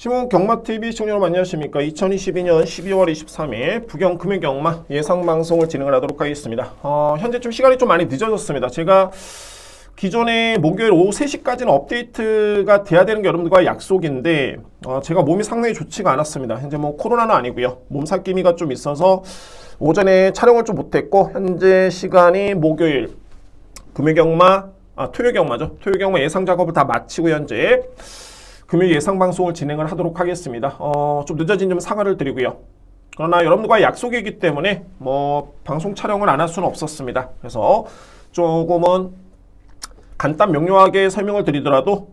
시몬 경마TV 시청자 여러분 안녕하십니까. 2022년 12월 23일 부경 금요경마 예상방송을 진행을 하도록 하겠습니다. 현재 좀 시간이 좀 많이 늦어졌습니다. 제가 기존에 목요일 오후 3시까지는 업데이트가 돼야 되는 게 여러분들과의 약속인데 제가 몸이 상당히 좋지가 않았습니다. 현재 뭐 코로나는 아니고요. 몸살기미가 좀 있어서 오전에 촬영을 좀 못했고 현재 시간이 목요일 토요경마죠. 토요경마 예상 작업을 다 마치고 현재 금요일 예상 방송을 진행을 하도록 하겠습니다. 좀 늦어진 점 사과를 드리고요. 그러나 여러분들과의 약속이기 때문에 방송 촬영을 안 할 수는 없었습니다. 그래서 조금은 간단 명료하게 설명을 드리더라도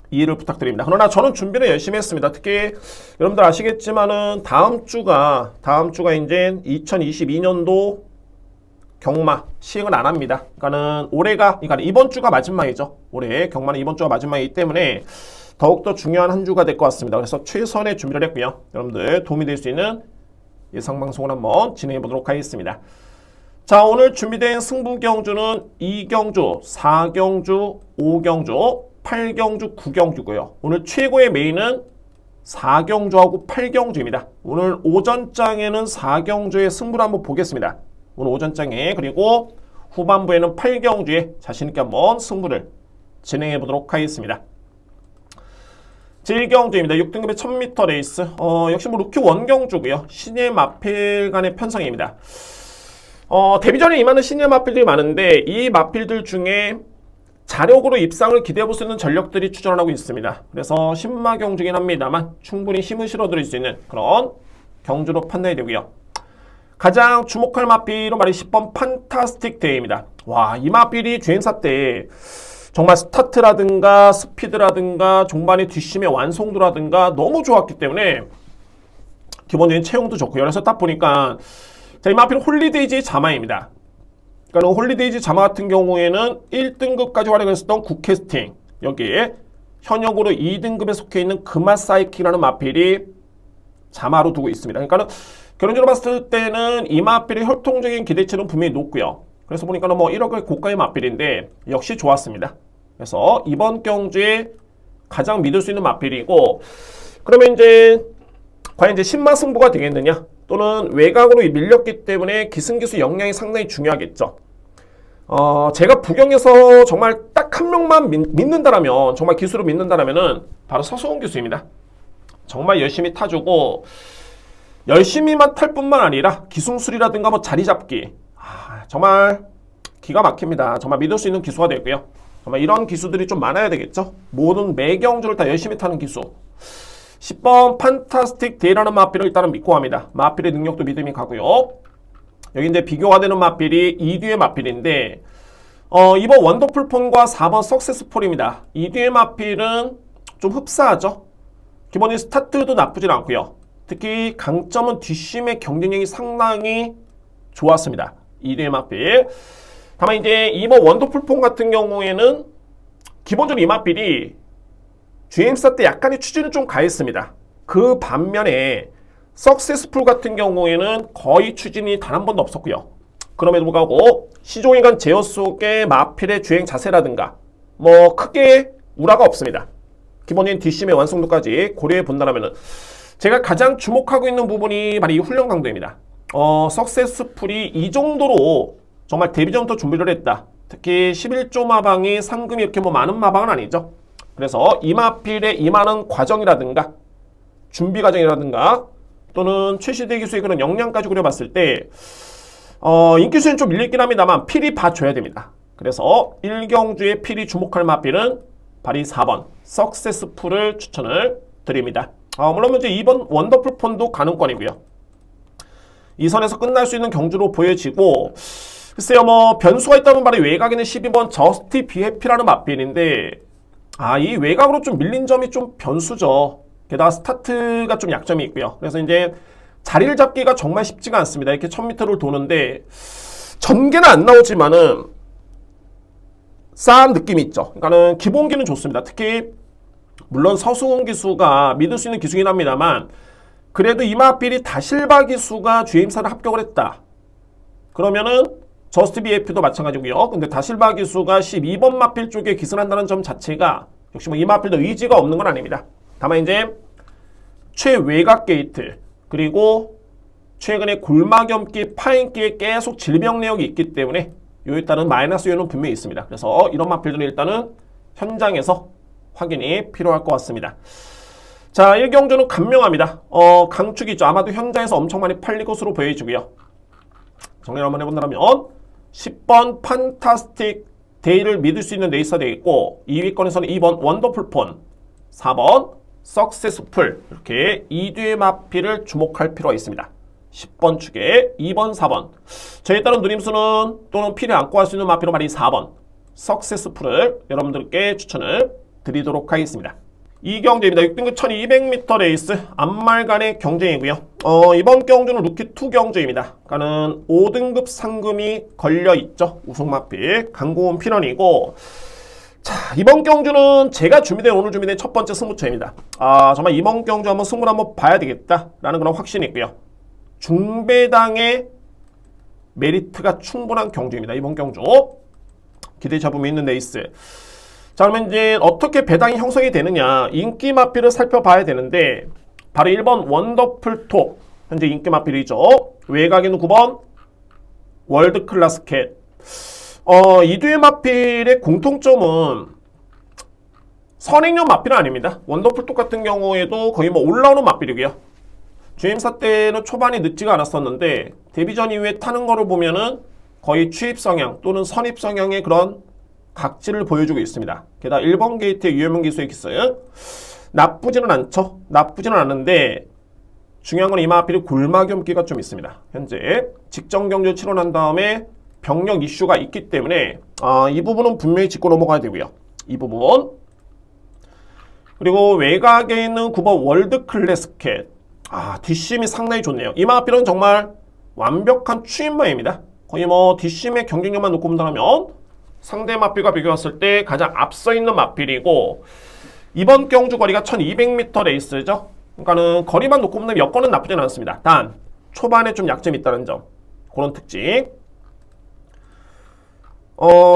이해를 부탁드립니다. 그러나 저는 준비를 열심히 했습니다. 특히 여러분들 아시겠지만은 다음 주가 이제 2022년도 경마 시행을 안 합니다. 그러니까 이번 주가 마지막이죠. 올해 경마는 이번 주가 마지막이기 때문에 더욱더 중요한 한 주가 될 것 같습니다. 그래서 최선의 준비를 했고요. 여러분들 도움이 될 수 있는 예상방송을 한번 진행해 보도록 하겠습니다. 자, 오늘 준비된 승부경주는 2경주, 4경주, 5경주, 8경주, 9경주고요. 오늘 최고의 메인은 4경주하고 8경주입니다. 오늘 오전장에는 4경주의 승부를 한번 보겠습니다. 오늘 오전장에 그리고 후반부에는 8경주에 자신있게 한번 승부를 진행해 보도록 하겠습니다. 제1경주입니다. 6등급의 1000m 레이스. 역시 루키 원경주고요. 신예 마필 간의 편성입니다. 데뷔전에 임하는 신예 마필들이 많은데 이 마필들 중에 자력으로 입상을 기대해볼 수 있는 전력들이 출전을 하고 있습니다. 그래서 신마 경주긴 합니다만 충분히 힘을 실어드릴 수 있는 그런 경주로 판단이 되고요. 가장 주목할 마필은 바로 10번 판타스틱 데이입니다. 와, 이 마필이 주행사 때 정말 스타트라든가 스피드라든가 종반의 뒷심의 완성도라든가 너무 좋았기 때문에 기본적인 체형도 좋고요. 그래서 딱 보니까 이 마필은 홀리데이지 자마입니다. 그러니까 홀리데이지 자마 같은 경우에는 1등급까지 활약했었던 굿캐스팅, 여기에 현역으로 2등급에 속해 있는 금화사이키라는 마필이 자마로 두고 있습니다. 그러니까 결론적으로 봤을 때는 이 마필의 혈통적인 기대치는 분명히 높고요. 그래서 보니까 1억의 고가의 마필인데 역시 좋았습니다. 그래서 이번 경주에 가장 믿을 수 있는 마필이고, 그러면 과연 신마 승부가 되겠느냐, 또는 외곽으로 밀렸기 때문에 기승기수 역량이 상당히 중요하겠죠. 제가 부경에서 정말 딱 한 명만 믿는다라면, 정말 기수로 믿는다라면은 바로 서수원 기수입니다. 정말 열심히 타주고 열심히만 탈 뿐만 아니라 기승술이라든가 자리 잡기, 정말 기가 막힙니다. 정말 믿을 수 있는 기수가 되고요. 정말 이런 기수들이 좀 많아야 되겠죠. 모든 매경주를 다 열심히 타는 기수. 10번 판타스틱 데이라는 마필을 일단은 믿고 합니다. 마필의 능력도 믿음이 가고요. 여기 비교가 되는 마필이 2뒤의 마필인데 이번 원더풀폰과 4번 석세스폴입니다. 2뒤의 마필은 좀 흡사하죠. 기본적인 스타트도 나쁘진 않고요. 특히 강점은 뒷심의 경쟁력이 상당히 좋았습니다. 2뒤의 마필. 다만 이번 원더풀폰 같은 경우에는 기본적으로 이 마필이 GM사 때 약간의 추진을 좀 가했습니다. 그 반면에 석세스풀 같은 경우에는 거의 추진이 단 한 번도 없었고요. 그럼에도 불구하고 시종일관 제어 속의 마필의 주행 자세라든가 크게 우라가 없습니다. 기본적인 뒷심의 완성도까지 고려해 본다면은 제가 가장 주목하고 있는 부분이 바로 이 훈련 강도입니다. 석세스풀이 이 정도로 정말 데뷔전부터 준비를 했다. 특히 11조 마방이 상금이 이렇게 많은 마방은 아니죠. 그래서 이 마필에 임하는 과정이라든가 준비 과정이라든가 또는 최시대 기수의 그런 역량까지 그려봤을 때 인기수는 좀 밀리긴 합니다만 필이 봐줘야 됩니다. 그래서 1경주의 필이 주목할 마필은 바로 4번 석세스풀을 추천을 드립니다. 물론 이번 원더풀폰도 가능권이고요. 이 선에서 끝날 수 있는 경주로 보여지고, 글쎄요, 변수가 있다면 바로 외곽에는 12번 저스티 비해피라는 마필인데, 이 외곽으로 좀 밀린 점이 좀 변수죠. 게다가 스타트가 좀 약점이 있고요. 그래서 자리를 잡기가 정말 쉽지가 않습니다. 이렇게 1000m를 도는데, 전개는 안 나오지만은, 싸한 느낌이 있죠. 그러니까는 기본기는 좋습니다. 특히, 물론 서수원 기수가 믿을 수 있는 기수긴 합니다만, 그래도 이 마필이 다실바 기수가 GM사를 합격을 했다. 그러면은 저스트 BF도 마찬가지고요. 근데 다실바 기수가 12번 마필 쪽에 기승한다는 점 자체가 역시 이 마필도 의지가 없는 건 아닙니다. 다만 최외곽 게이트, 그리고 최근에 골마겸기, 파인기에 계속 질병 내역이 있기 때문에 요에 따른 마이너스 요인은 분명히 있습니다. 그래서 이런 마필들은 일단은 현장에서 확인이 필요할 것 같습니다. 자, 1경주는 간명합니다. 강축이죠. 아마도 현장에서 엄청 많이 팔릴 것으로 보여지고요. 정리를 한번 해본다면 10번 판타스틱 데이를 믿을 수 있는 네이스가 되겠고 2위권에서는 2번 원더풀 폰, 4번 석세스풀, 이렇게 2뒤의 마필을 주목할 필요가 있습니다. 10번 축에 2번, 4번. 저에 따른 누림수는 또는 필요 안고 할 수 있는 마필로 말이 4번 석세스풀을 여러분들께 추천을 드리도록 하겠습니다. 이 경주입니다. 6등급 1200m 레이스 앞말간의 경쟁이고요. 이번 경주는 루키2 경주입니다. 그러니까는 5등급 상금이 걸려있죠. 우승마필 강고은 필연이고, 자, 이번 경주는 제가 오늘 준비된 첫 번째 승부처입니다. 정말 이번 경주 한번 승부를 한번 봐야 되겠다라는 그런 확신이 있고요. 중배당의 메리트가 충분한 경주입니다. 이번 경주 기대 잡음이 있는 레이스. 자, 그러면 이제 어떻게 배당이 형성이 되느냐, 인기 마필을 살펴봐야 되는데 바로 1번 원더풀 톱, 현재 인기 마필이죠. 외곽에는 9번 월드클래스 캣. 이 두 마필의 공통점은 선행용 마필은 아닙니다. 원더풀 톱 같은 경우에도 거의 뭐 올라오는 마필이고요. 주행사 때는 초반이 늦지가 않았었는데 데뷔전 이후에 타는 거를 보면은 거의 취입 성향 또는 선입 성향의 그런 각질을 보여주고 있습니다. 게다가 1번 게이트의 유효명 기수의 기스 나쁘지는 않죠. 나쁘지는 않은데 중요한 건 이 마필이 골마겸기가 좀 있습니다. 현재 직전 경주 치러난 다음에 병력 이슈가 있기 때문에 이 부분은 분명히 짚고 넘어가야 되고요. 이 부분. 그리고 외곽에 있는 9번 월드클래스 캣. 뒷심이 상당히 좋네요. 이 마필은 정말 완벽한 추임마입니다. 거의 뭐 뒷심의 경쟁력만 놓고 본다면 상대 마필과 비교했을 때 가장 앞서 있는 마필이고, 이번 경주 거리가 1200m 레이스죠. 그러니까는 거리만 놓고 보면 여건은 나쁘진 않습니다. 단 초반에 좀 약점이 있다는 점, 그런 특징.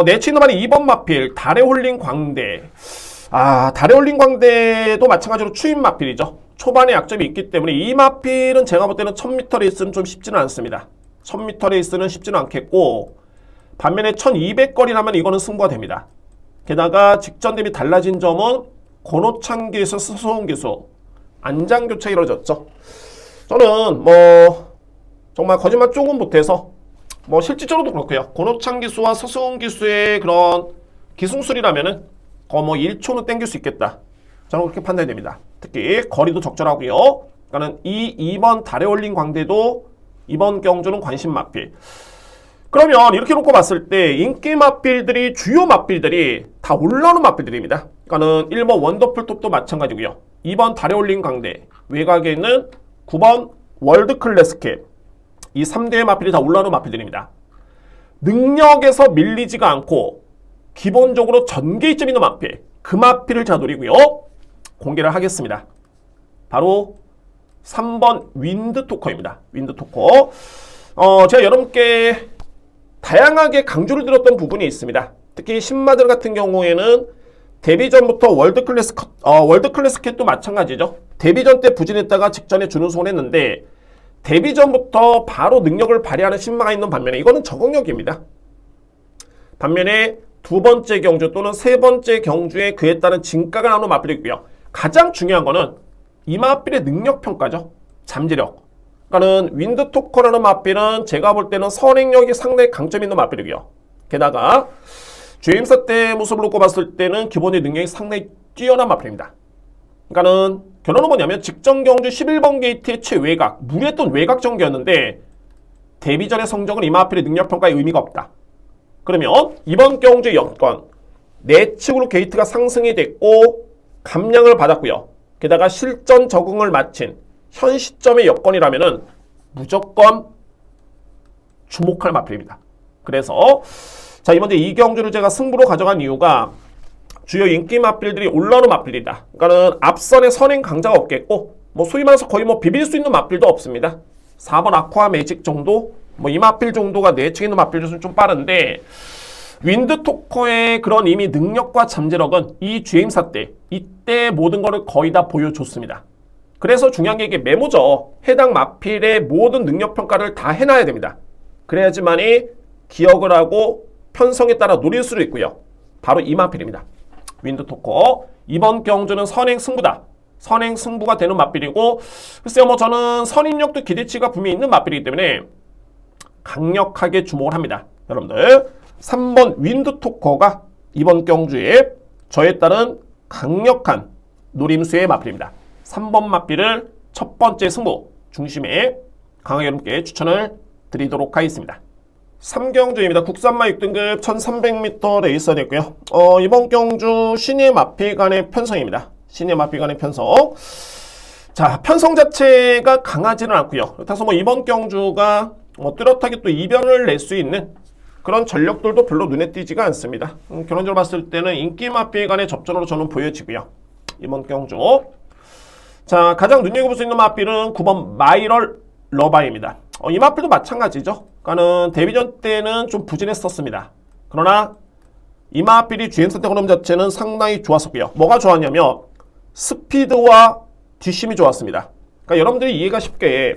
내치는 말이 2번 마필 달에 홀린 광대. 달에 홀린 광대도 마찬가지로 추임 마필이죠. 초반에 약점이 있기 때문에 이 마필은 제가 볼 때는 1000m 레이스는 좀 쉽지는 않습니다. 1000m 레이스는 쉽지는 않겠고, 반면에 1200거리라면 이거는 승부가 됩니다. 게다가 직전 대비 달라진 점은 권호찬 기수, 서수홍 기수 안장 교체가 이루어졌죠. 저는 정말 거짓말 조금 못해서 실질적으로도 그렇고요. 권호찬 기수와 서수홍 기수의 그런 기승술이라면은 1초는 땡길 수 있겠다. 저는 그렇게 판단이 됩니다. 특히 거리도 적절하고요. 그러니까는 2번 달에 올린 광대도 이번 경주는 관심 마필. 그러면 이렇게 놓고 봤을 때 인기 마필들이, 주요 마필들이 다 올라오는 마필들입니다. 그러니까는 1번 원더풀 톱도 마찬가지고요. 2번 달에 올린 광대, 외곽에 있는 9번 월드클래스 캡, 이 3대의 마필이 다 올라오는 마필들입니다. 능력에서 밀리지가 않고 기본적으로 전개점 있는 마필, 그 마필을 제가 노리고요. 공개를 하겠습니다. 바로 3번 윈드토커입니다. 윈드토커. 제가 여러분께 다양하게 강조를 드렸던 부분이 있습니다. 특히 신마들 같은 경우에는 데뷔전부터 월드클래스 캣도 마찬가지죠. 데뷔전 때 부진했다가 직전에 준우승을 했는데 데뷔전부터 바로 능력을 발휘하는 신마가 있는 반면에 이거는 적응력입니다. 반면에 두 번째 경주 또는 세 번째 경주에 그에 따른 진가가 나오는 마필이 있고요. 가장 중요한 거는 이 마필의 능력 평가죠. 잠재력. 그러니까는 윈드토커라는 마필은 제가 볼 때는 선행력이 상당히 강점이 있는 마필이고요. 게다가 주행사 때 모습을 놓고 봤을 때는 기본의 능력이 상당히 뛰어난 마필입니다. 그러니까는 결론은 뭐냐면 직전 경주 11번 게이트의 최외곽, 무리했던 외곽 전개였는데 데뷔전의 성적은 이 마필의 능력 평가에 의미가 없다. 그러면 이번 경주의 여건, 내측으로 게이트가 상승이 됐고 감량을 받았고요. 게다가 실전 적응을 마친 현 시점의 여건이라면은 무조건 주목할 마필입니다. 그래서 자, 이번 이 경주를 제가 승부로 가져간 이유가 주요 인기 마필들이 올라오는 마필이다. 그러니까는 앞선에 선행 강자가 없겠고 소위 말해서 거의 비빌 수 있는 마필도 없습니다. 4번 아쿠아 매직 정도, 이 마필 정도가 내측에 있는 마필들은 좀 빠른데 윈드토커의 그런 이미 능력과 잠재력은 이 주행사 때, 이때 모든 거를 거의 다 보여줬습니다. 그래서 중요한 게 이게 메모죠. 해당 마필의 모든 능력 평가를 다 해놔야 됩니다. 그래야지만이 기억을 하고 편성에 따라 노릴 수도 있고요. 바로 이 마필입니다. 윈드토커. 이번 경주는 선행승부다. 선행승부가 되는 마필이고, 글쎄요, 뭐 저는 선입력도 기대치가 분명히 있는 마필이기 때문에 강력하게 주목을 합니다. 여러분들 3번 윈드토커가 이번 경주에 저에 따른 강력한 노림수의 마필입니다. 3번 마필을 첫 번째 승부 중심에 강하게 여러분께 추천을 드리도록 하겠습니다. 3경주입니다. 국산마 6등급 1300m 레이서 됐고요. 이번 경주 신예 마필 간의 편성입니다. 신예 마필 간의 편성. 자, 편성 자체가 강하지는 않고요. 그래서 뭐 이번 경주가 뚜렷하게 또 이변을 낼 수 있는 그런 전력들도 별로 눈에 띄지가 않습니다. 결론적으로 봤을 때는 인기 마필 간의 접전으로 저는 보여지고요. 이번 경주. 자, 가장 눈여겨볼 수 있는 마필은 9번 마이럴 러바입니다. 이 마필도 마찬가지죠. 그러니까는 데뷔전 때는 좀 부진했었습니다. 그러나 이 마필이 GM 선택 흐름 자체는 상당히 좋았었고요. 뭐가 좋았냐면 스피드와 뒷심이 좋았습니다. 그러니까 여러분들이 이해가 쉽게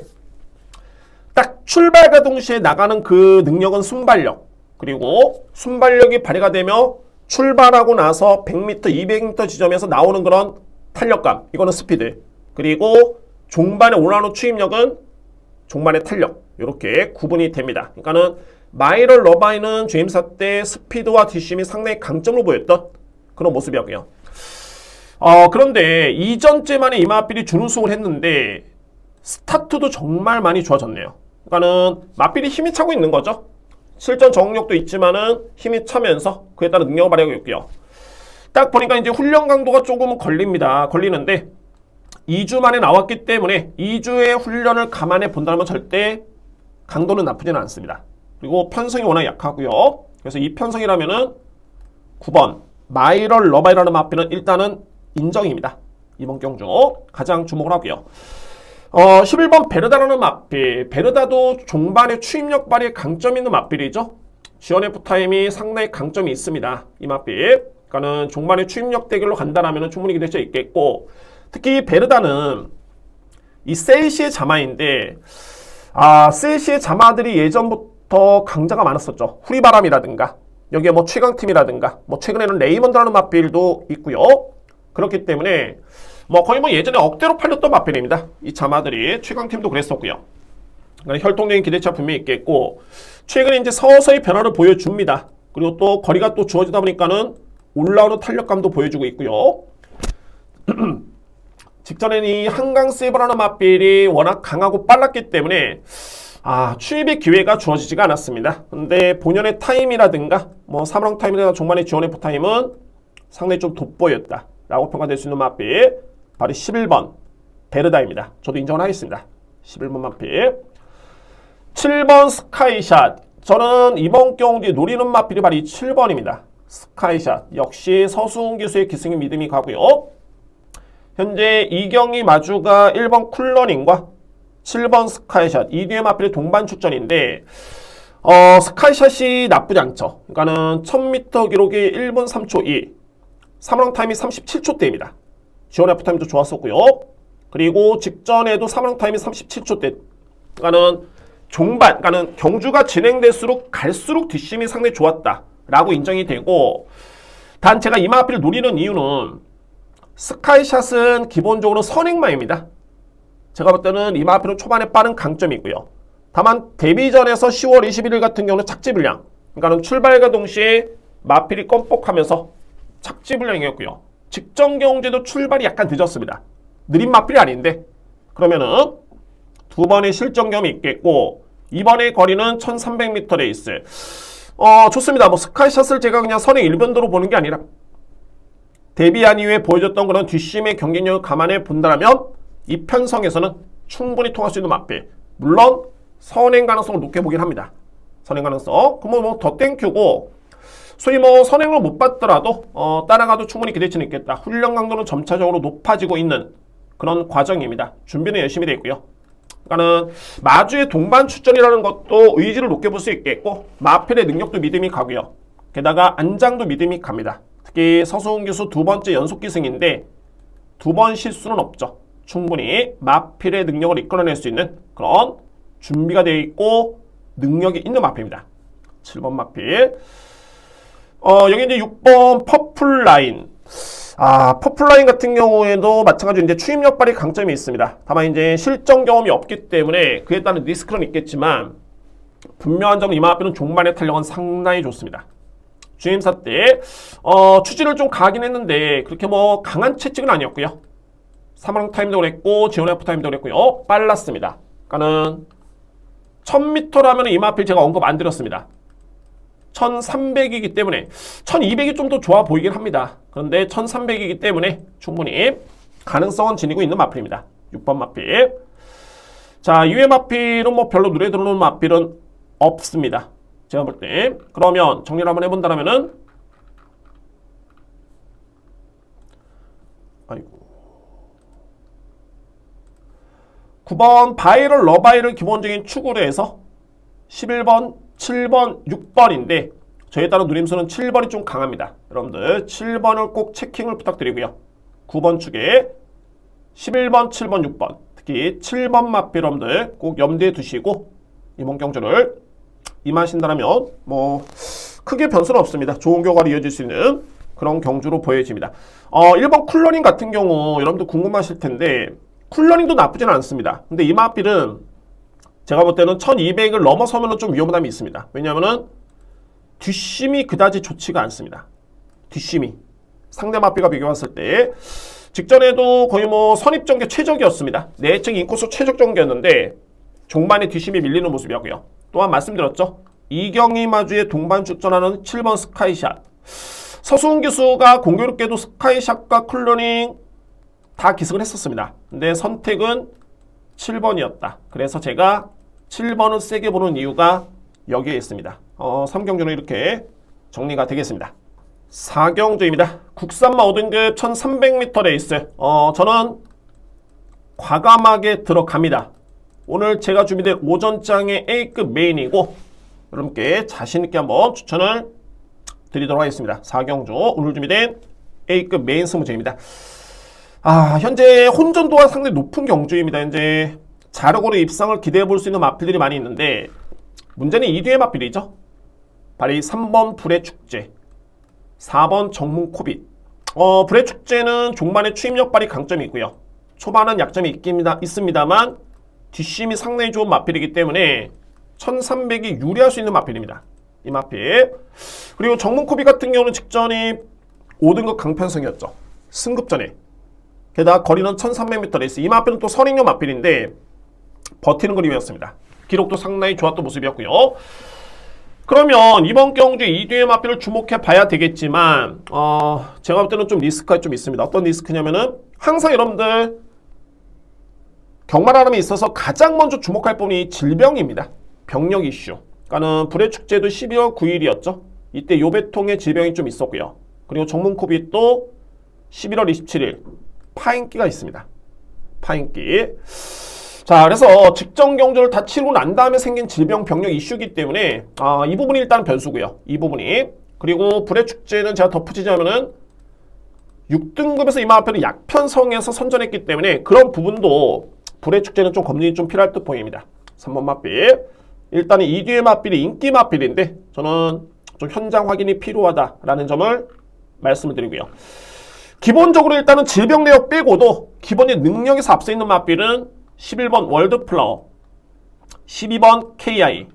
딱 출발과 동시에 나가는 그 능력은 순발력, 그리고 순발력이 발휘가 되며 출발하고 나서 100m, 200m 지점에서 나오는 그런 탄력감, 이거는 스피드, 그리고 종반에 올라오는 추입력은 종반의 탄력, 이렇게 구분이 됩니다. 그러니까는 마이럴 러바이는 제임사 때 스피드와 뒷심이 상당히 강점으로 보였던 그런 모습이었고요. 그런데 이전째만에 이마필이 준우승을 했는데 스타트도 정말 많이 좋아졌네요. 그러니까는 마필이 힘이 차고 있는 거죠. 실전 적응력도 있지만은 힘이 차면서 그에 따른 능력을 발휘하고 있고요. 딱 보니까 이제 훈련 강도가 조금은 걸리는데 2주 만에 나왔기 때문에 2주의 훈련을 감안해 본다면 절대 강도는 나쁘지는 않습니다. 그리고 편성이 워낙 약하고요. 그래서 이 편성이라면은 9번 마이럴 러바이라는 마필은 일단은 인정입니다. 이번 경주 가장 주목을 하고요. 11번 베르다라는 마필. 베르다도 종반의 추입력 발휘에 강점이 있는 마필이죠. 지원F 타임이 상당히 강점이 있습니다. 이 마필. 그러니까는 종반의 추입력 대결로 간다라면 충분히 기대할 수 있겠고, 특히 베르다는 이 셀시의 자마인데, 셀시의 자마들이 예전부터 강자가 많았었죠. 후리바람이라든가, 여기에 뭐 최강팀이라든가, 뭐 최근에는 레이먼드라는 마필도 있고요. 그렇기 때문에 뭐 거의 뭐 예전에 억대로 팔렸던 마필입니다. 이 자마들이 최강팀도 그랬었고요. 그러니까 혈통적인 기대치가 분명히 있겠고, 최근에 이제 서서히 변화를 보여줍니다. 그리고 또 거리가 또 주어지다 보니까는 올라오는 탄력감도 보여주고 있고요. 직전에는 이 한강 세이버라는 마필이 워낙 강하고 빨랐기 때문에 추입의 기회가 주어지지가 않았습니다. 근데 본연의 타임이라든가 뭐 사망 타임이나 종반의 지원F 타임은 상당히 좀 돋보였다 라고 평가될 수 있는 마필, 바로 11번 베르다입니다. 저도 인정을 하겠습니다. 11번 마필. 7번 스카이샷. 저는 이번 경기에 노리는 마필이 바로 이 7번입니다. 스카이샷. 역시 서수훈 기수의 기승이 믿음이 가고요. 현재 이경희 마주가 1번 쿨러닝과 7번 스카이샷, 이 뒤에 마필의 동반 출전인데 스카이샷이 나쁘지 않죠. 그러니까는 1000m 기록이 1분 3초 2, 사망 타임이 37초대입니다. 지원F 타임도 좋았었고요. 그리고 직전에도 사망 타임이 37초대. 그러니까는 종반, 그러니까는 경주가 진행될수록 갈수록 뒷심이 상당히 좋았다라고 인정이 되고, 단 제가 이 마필을 노리는 이유는 스카이샷은 기본적으로 선행마입니다. 제가 볼 때는 이 마필은 초반에 빠른 강점이 있고요. 다만 데뷔전에서 10월 21일 같은 경우는 착지불량, 그러니까 출발과 동시에 마필이 껌뻑하면서 착지불량이었고요. 직전 경주에도 출발이 약간 늦었습니다. 느린 마필이 아닌데, 그러면은 두 번의 실전 경험이 있겠고, 이번의 거리는 1300m 레이스. 좋습니다. 뭐 스카이샷을 제가 그냥 선행 일변도로 보는 게 아니라 데뷔한 이후에 보여줬던 그런 뒷심의 경쟁력을 감안해 본다면 이 편성에서는 충분히 통할 수 있는 마필. 물론 선행 가능성을 높게 보긴 합니다. 선행 가능성. 그럼 뭐 더 땡큐고, 소위 뭐 선행을 못 받더라도 따라가도 충분히 기대치는 있겠다. 훈련 강도는 점차적으로 높아지고 있는 그런 과정입니다. 준비는 열심히 되어 있고요. 그러니까는 마주의 동반 출전이라는 것도 의지를 높게 볼 수 있겠고, 마필의 능력도 믿음이 가고요. 게다가 안장도 믿음이 갑니다. 특히 서수훈 교수 두 번째 연속 기승인데 두 번 실수는 없죠. 충분히 마필의 능력을 이끌어낼 수 있는 그런 준비가 되어 있고 능력이 있는 마필입니다. 7번 마필. 여기 이제 6번 퍼플라인. 퍼플라인 같은 경우에도 마찬가지로 이제 추임력 발휘 강점이 있습니다. 다만 이제 실전 경험이 없기 때문에 그에 따른 리스크는 있겠지만 분명한 점은 이 마필은 종말의 탄력은 상당히 좋습니다. 주임사 때 추진을 좀 가긴 했는데 그렇게 뭐 강한 채찍은 아니었고요. 사망 타임도 그랬고 지원 F 타임도 그랬고요. 빨랐습니다. 그러니까는 1000m라면 이 마필 제가 언급 안 드렸습니다. 1300이기 때문에 1200이 좀 더 좋아 보이긴 합니다. 그런데 1300이기 때문에 충분히 가능성은 지니고 있는 마필입니다. 6번 마필. 자, 이외 마필은 뭐 별로 눈에 들어오는 마필은 없습니다. 제가 볼 때. 그러면 정리를 한번 해본다면은 9번 바이럴 러바이를 기본적인 축으로 해서 11번, 7번, 6번인데 저에 따른 누림수는 7번이 좀 강합니다. 여러분들 7번을 꼭 체킹을 부탁드리고요. 9번 축에 11번, 7번, 6번 특히 7번 마필 여러분들 꼭 염두에 두시고 이번 경주를 임하신다면 뭐 크게 변수는 없습니다. 좋은 결과로 이어질 수 있는 그런 경주로 보여집니다. 1번 쿨러닝 같은 경우 여러분들 궁금하실 텐데 쿨러닝도 나쁘진 않습니다. 근데 이 마필은 제가 볼 때는 1200을 넘어서면 좀 위험함이 있습니다. 왜냐하면 뒷심이 그다지 좋지가 않습니다. 뒷심이 상대 마필과 비교했을 때 직전에도 거의 뭐 선입전개 최적이었습니다. 내층 인코스 최적 전개였는데 종반에 뒷심이 밀리는 모습이었고요. 또한 말씀드렸죠. 이경희 마주의 동반 출전하는 7번 스카이샷. 서수훈 기수가 공교롭게도 스카이샷과 쿨러닝 다 기승을 했었습니다. 근데 선택은 7번이었다. 그래서 제가 7번을 세게 보는 이유가 여기에 있습니다. 3경주는 이렇게 정리가 되겠습니다. 4경주입니다. 국산마 5등급 1300m 레이스. 저는 과감하게 들어갑니다. 오늘 제가 준비된 오전장의 A급 메인이고 여러분께 자신있게 한번 추천을 드리도록 하겠습니다. 4경주 오늘 준비된 A급 메인 스무제입니다. 현재 혼전도가 상당히 높은 경주입니다. 이제 자력으로 입상을 기대해 볼 수 있는 마필들이 많이 있는데 문제는 이 뒤의 마필이죠. 바로 이 3번 불의 축제, 4번 정문 코빗. 불의 축제는 종반의 추임력 발휘 강점이 있고요. 초반은 약점이 있습니다만 뒷심이 상당히 좋은 마필이기 때문에 1300이 유리할 수 있는 마필입니다. 이 마필. 그리고 정문 코빗 같은 경우는 직전이 5등급 강편성이었죠. 승급전에. 게다가 거리는 1300m 레이스. 이 마필은 또 선행용 마필인데 버티는 그림이었습니다. 기록도 상당히 좋았던 모습이었고요. 그러면 이번 경주 2뒤의 마필을 주목해 봐야 되겠지만 제가 볼 때는 좀 리스크가 좀 있습니다. 어떤 리스크냐면은 항상 여러분들 경마라는 데 있어서 가장 먼저 주목할 부분이 질병입니다. 병력 이슈. 그러니까는 불의 축제도 12월 9일이었죠. 이때 요배통의 질병이 좀 있었고요. 그리고 정문코빗도 11월 27일 파인기가 있습니다. 파인기. 자, 그래서 직전 경주를 다 치르고 난 다음에 생긴 질병 병력 이슈이기 때문에 이 부분이 일단 변수고요. 이 부분이. 그리고 불의 축제는 제가 덧붙이자면은 6등급에서 이마필은 약편성에서 선전했기 때문에 그런 부분도 불의 축제는 좀 검증이 좀 필요할 듯 보입니다. 3번 마필. 일단은 2뒤의 마필이 인기 마필인데 저는 좀 현장 확인이 필요하다라는 점을 말씀을 드리고요. 기본적으로 일단은 질병 내역 빼고도 기본의 능력에서 앞서 있는 마필은 11번 월드플라워, 12번 KI,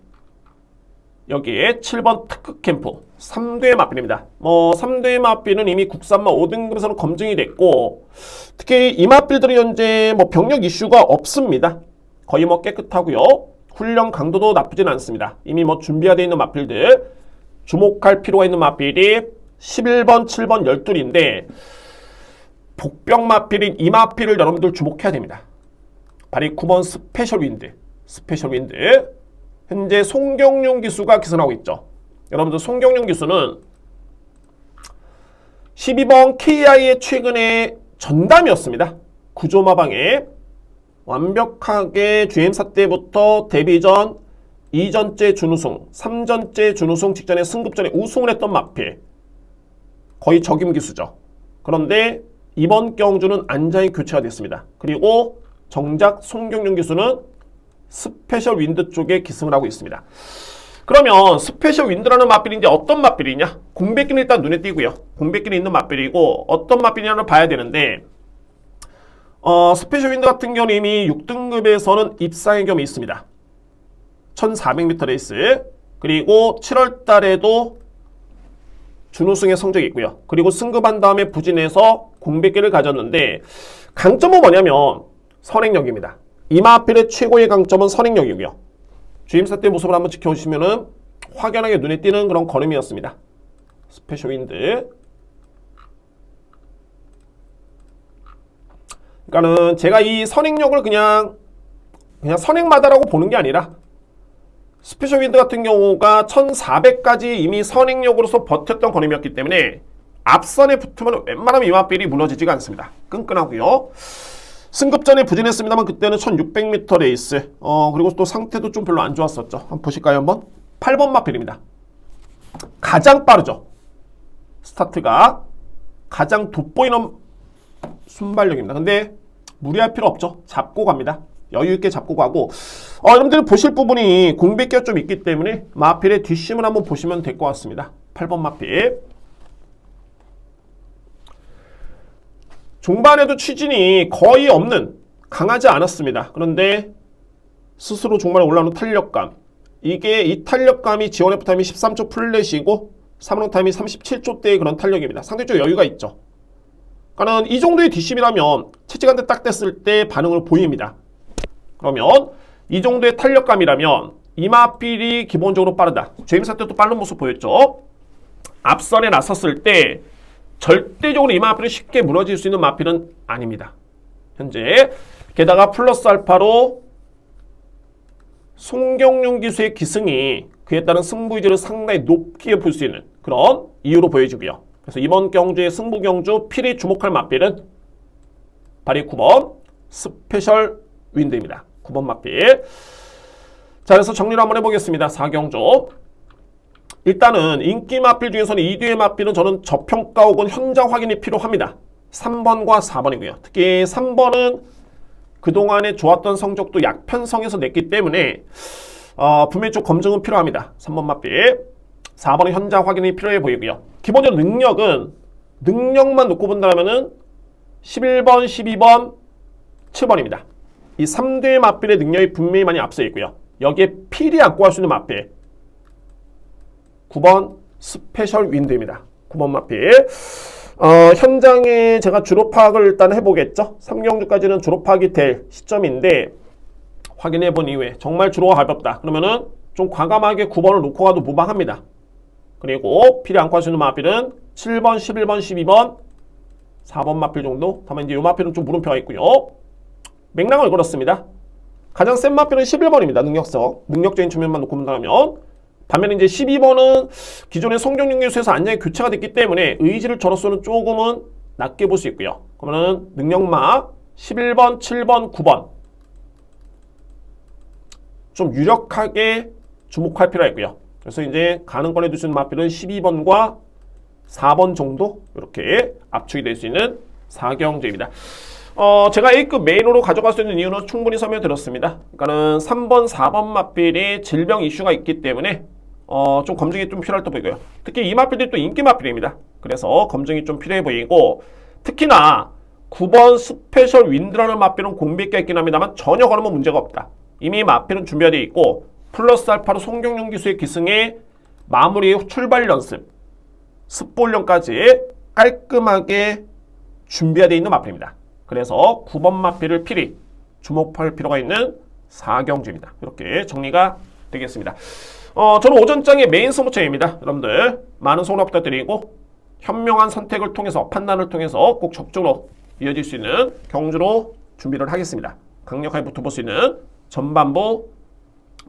여기에 7번 특급캠프, 3대의 마필입니다. 3대의 마필은 이미 국산마 5등급에서는 검증이 됐고 특히 이 마필들은 현재 병력 이슈가 없습니다. 거의 깨끗하고요. 훈련 강도도 나쁘진 않습니다. 이미 준비가 되어 있는 마필들, 주목할 필요가 있는 마필이 11번, 7번, 12인데 복병 마필인 이 마필을 여러분들 주목해야 됩니다. 바로 9번 스페셜 윈드. 현재 송경용 기수가 기선하고 있죠. 여러분들 송경용 기수는 12번 KI의 최근의 전담이었습니다. 구조마방에 완벽하게 GM사 때부터 데뷔전 2전째 준우승, 3전째 준우승 직전에 승급전에 우승을 했던 마필. 거의 적임 기수죠. 그런데 이번 경주는 안장이 교체가 됐습니다. 그리고 정작 송경윤 기수는 스페셜 윈드 쪽에 기승을 하고 있습니다. 그러면 스페셜 윈드라는 맞빌인데 어떤 맞빌이냐? 공백기는 일단 눈에 띄고요. 공백기는 있는 맞빌이고 어떤 맞빌이냐를 봐야 되는데 스페셜 윈드 같은 경우는 이미 6등급에서는 입상의 경험이 있습니다. 1400m 레이스 그리고 7월 달에도 준우승의 성적이 있고요. 그리고 승급한 다음에 부진해서 공백기를 가졌는데 강점은 뭐냐면 선행력입니다. 이마필의 최고의 강점은 선행력이고요. 주임사 때 모습을 한번 지켜보시면은 확연하게 눈에 띄는 그런 걸음이었습니다. 스페셜 윈드. 그러니까는 제가 이 선행력을 그냥 선행마다라고 보는 게 아니라 스페셜 윈드 같은 경우가 1400까지 이미 선행력으로서 버텼던 걸음이었기 때문에 앞선에 붙으면 웬만하면 이마필이 무너지지가 않습니다. 끈끈하고요. 승급전에 부진했습니다만 그때는 1600m 레이스 그리고 또 상태도 좀 별로 안 좋았었죠. 한번 보실까요? 한번 8번 마필입니다. 가장 빠르죠. 스타트가 가장 돋보이는 순발력입니다. 근데 무리할 필요 없죠. 잡고 갑니다. 여유있게 잡고 가고 여러분들이 보실 부분이 공백기가 좀 있기 때문에 마필의 뒷심을 한번 보시면 될 것 같습니다. 8번 마필. 종반에도 취진이 거의 없는 강하지 않았습니다. 그런데 스스로 종반에 올라오는 탄력감 이게 이 탄력감이 지원F 타임이 13초 플랫이고 3론 타임이 37초대의 그런 탄력입니다. 상대적으로 여유가 있죠. 그러니까 이 정도의 뒷심이라면 채찍한테 딱 댔을 때 반응을 보입니다. 그러면 이 정도의 탄력감이라면 이마필이 기본적으로 빠르다. 제임스 때도 빠른 모습 보였죠. 앞선에 나섰을 때 절대적으로 이 마필이 쉽게 무너질 수 있는 마필은 아닙니다. 현재 게다가 플러스 알파로 송경윤 기수의 기승이 그에 따른 승부 의지를 상당히 높게 볼 수 있는 그런 이유로 보여지고요. 그래서 이번 경주의 승부 경주 필히 주목할 마필은 바로 9번 스페셜 윈드입니다. 9번 마필. 자, 그래서 정리를 한번 해보겠습니다. 4경주. 일단은 인기 마필 중에서는 2뒤의 마필은 저는 저평가 혹은 현장 확인이 필요합니다. 3번과 4번이고요. 특히 3번은 그동안에 좋았던 성적도 약편성에서 냈기 때문에 분명히 좀 검증은 필요합니다. 3번 마필. 4번은 현장 확인이 필요해 보이고요. 기본적으로 능력만 놓고 본다면은 11번, 12번, 7번입니다. 이 3대의 마필의 능력이 분명히 많이 앞서 있고요. 여기에 필히 안고 할 수 있는 마필 9번 스페셜 윈드입니다. 9번 마필. 현장에 제가 주로 파악을 일단 해보겠죠. 3경주까지는 주로 파악이 될 시점인데 확인해본 이후에 정말 주로가 가볍다. 그러면은 좀 과감하게 9번을 놓고 가도 무방합니다. 그리고 필히 안고 할 수 있는 마필은 7번, 11번, 12번, 4번 마필 정도. 다만 이제 이 마필은 좀 물음표가 있고요. 맥락을 걸었습니다. 가장 센 마필은 11번입니다. 능력적인 측면만 놓고 본다면 반면에 이제 12번은 기존의 송경윤 기수에서 안장이 교체가 됐기 때문에 의지를 저로서는 조금은 낮게 볼 수 있고요. 그러면은 능력마 11번, 7번, 9번 좀 유력하게 주목할 필요가 있고요. 그래서 이제 가능 꺼내둘 수 있는 마필은 12번과 4번 정도 이렇게 압축이 될 수 있는 4경주입니다. 제가 A급 메인으로 가져갈 수 있는 이유는 충분히 설명드렸습니다. 그러니까는 3번, 4번 마필이 질병 이슈가 있기 때문에 좀 검증이 좀 필요할 때 보이고요. 특히 이 마필들이 또 인기 마필입니다. 그래서 검증이 좀 필요해 보이고 특히나 9번 스페셜 윈드라는 마필은 공백기가 있긴 합니다만 전혀 걸으면 문제가 없다. 이미 마필은 준비가 되어 있고 플러스 알파로 송경윤 기수의 기승에 마무리 출발 연습, 습보훈련까지 깔끔하게 준비가 되어 있는 마필입니다. 그래서 9번 마필을 필히 주목할 필요가 있는 4경주입니다. 이렇게 정리가 되겠습니다. 저는 오전장의 메인 승부처입니다. 여러분들 많은 성원 부탁드리고 현명한 선택을 통해서 판단을 통해서 꼭 적극적으로 이어질 수 있는 경주로 준비를 하겠습니다. 강력하게 붙어볼 수 있는 전반부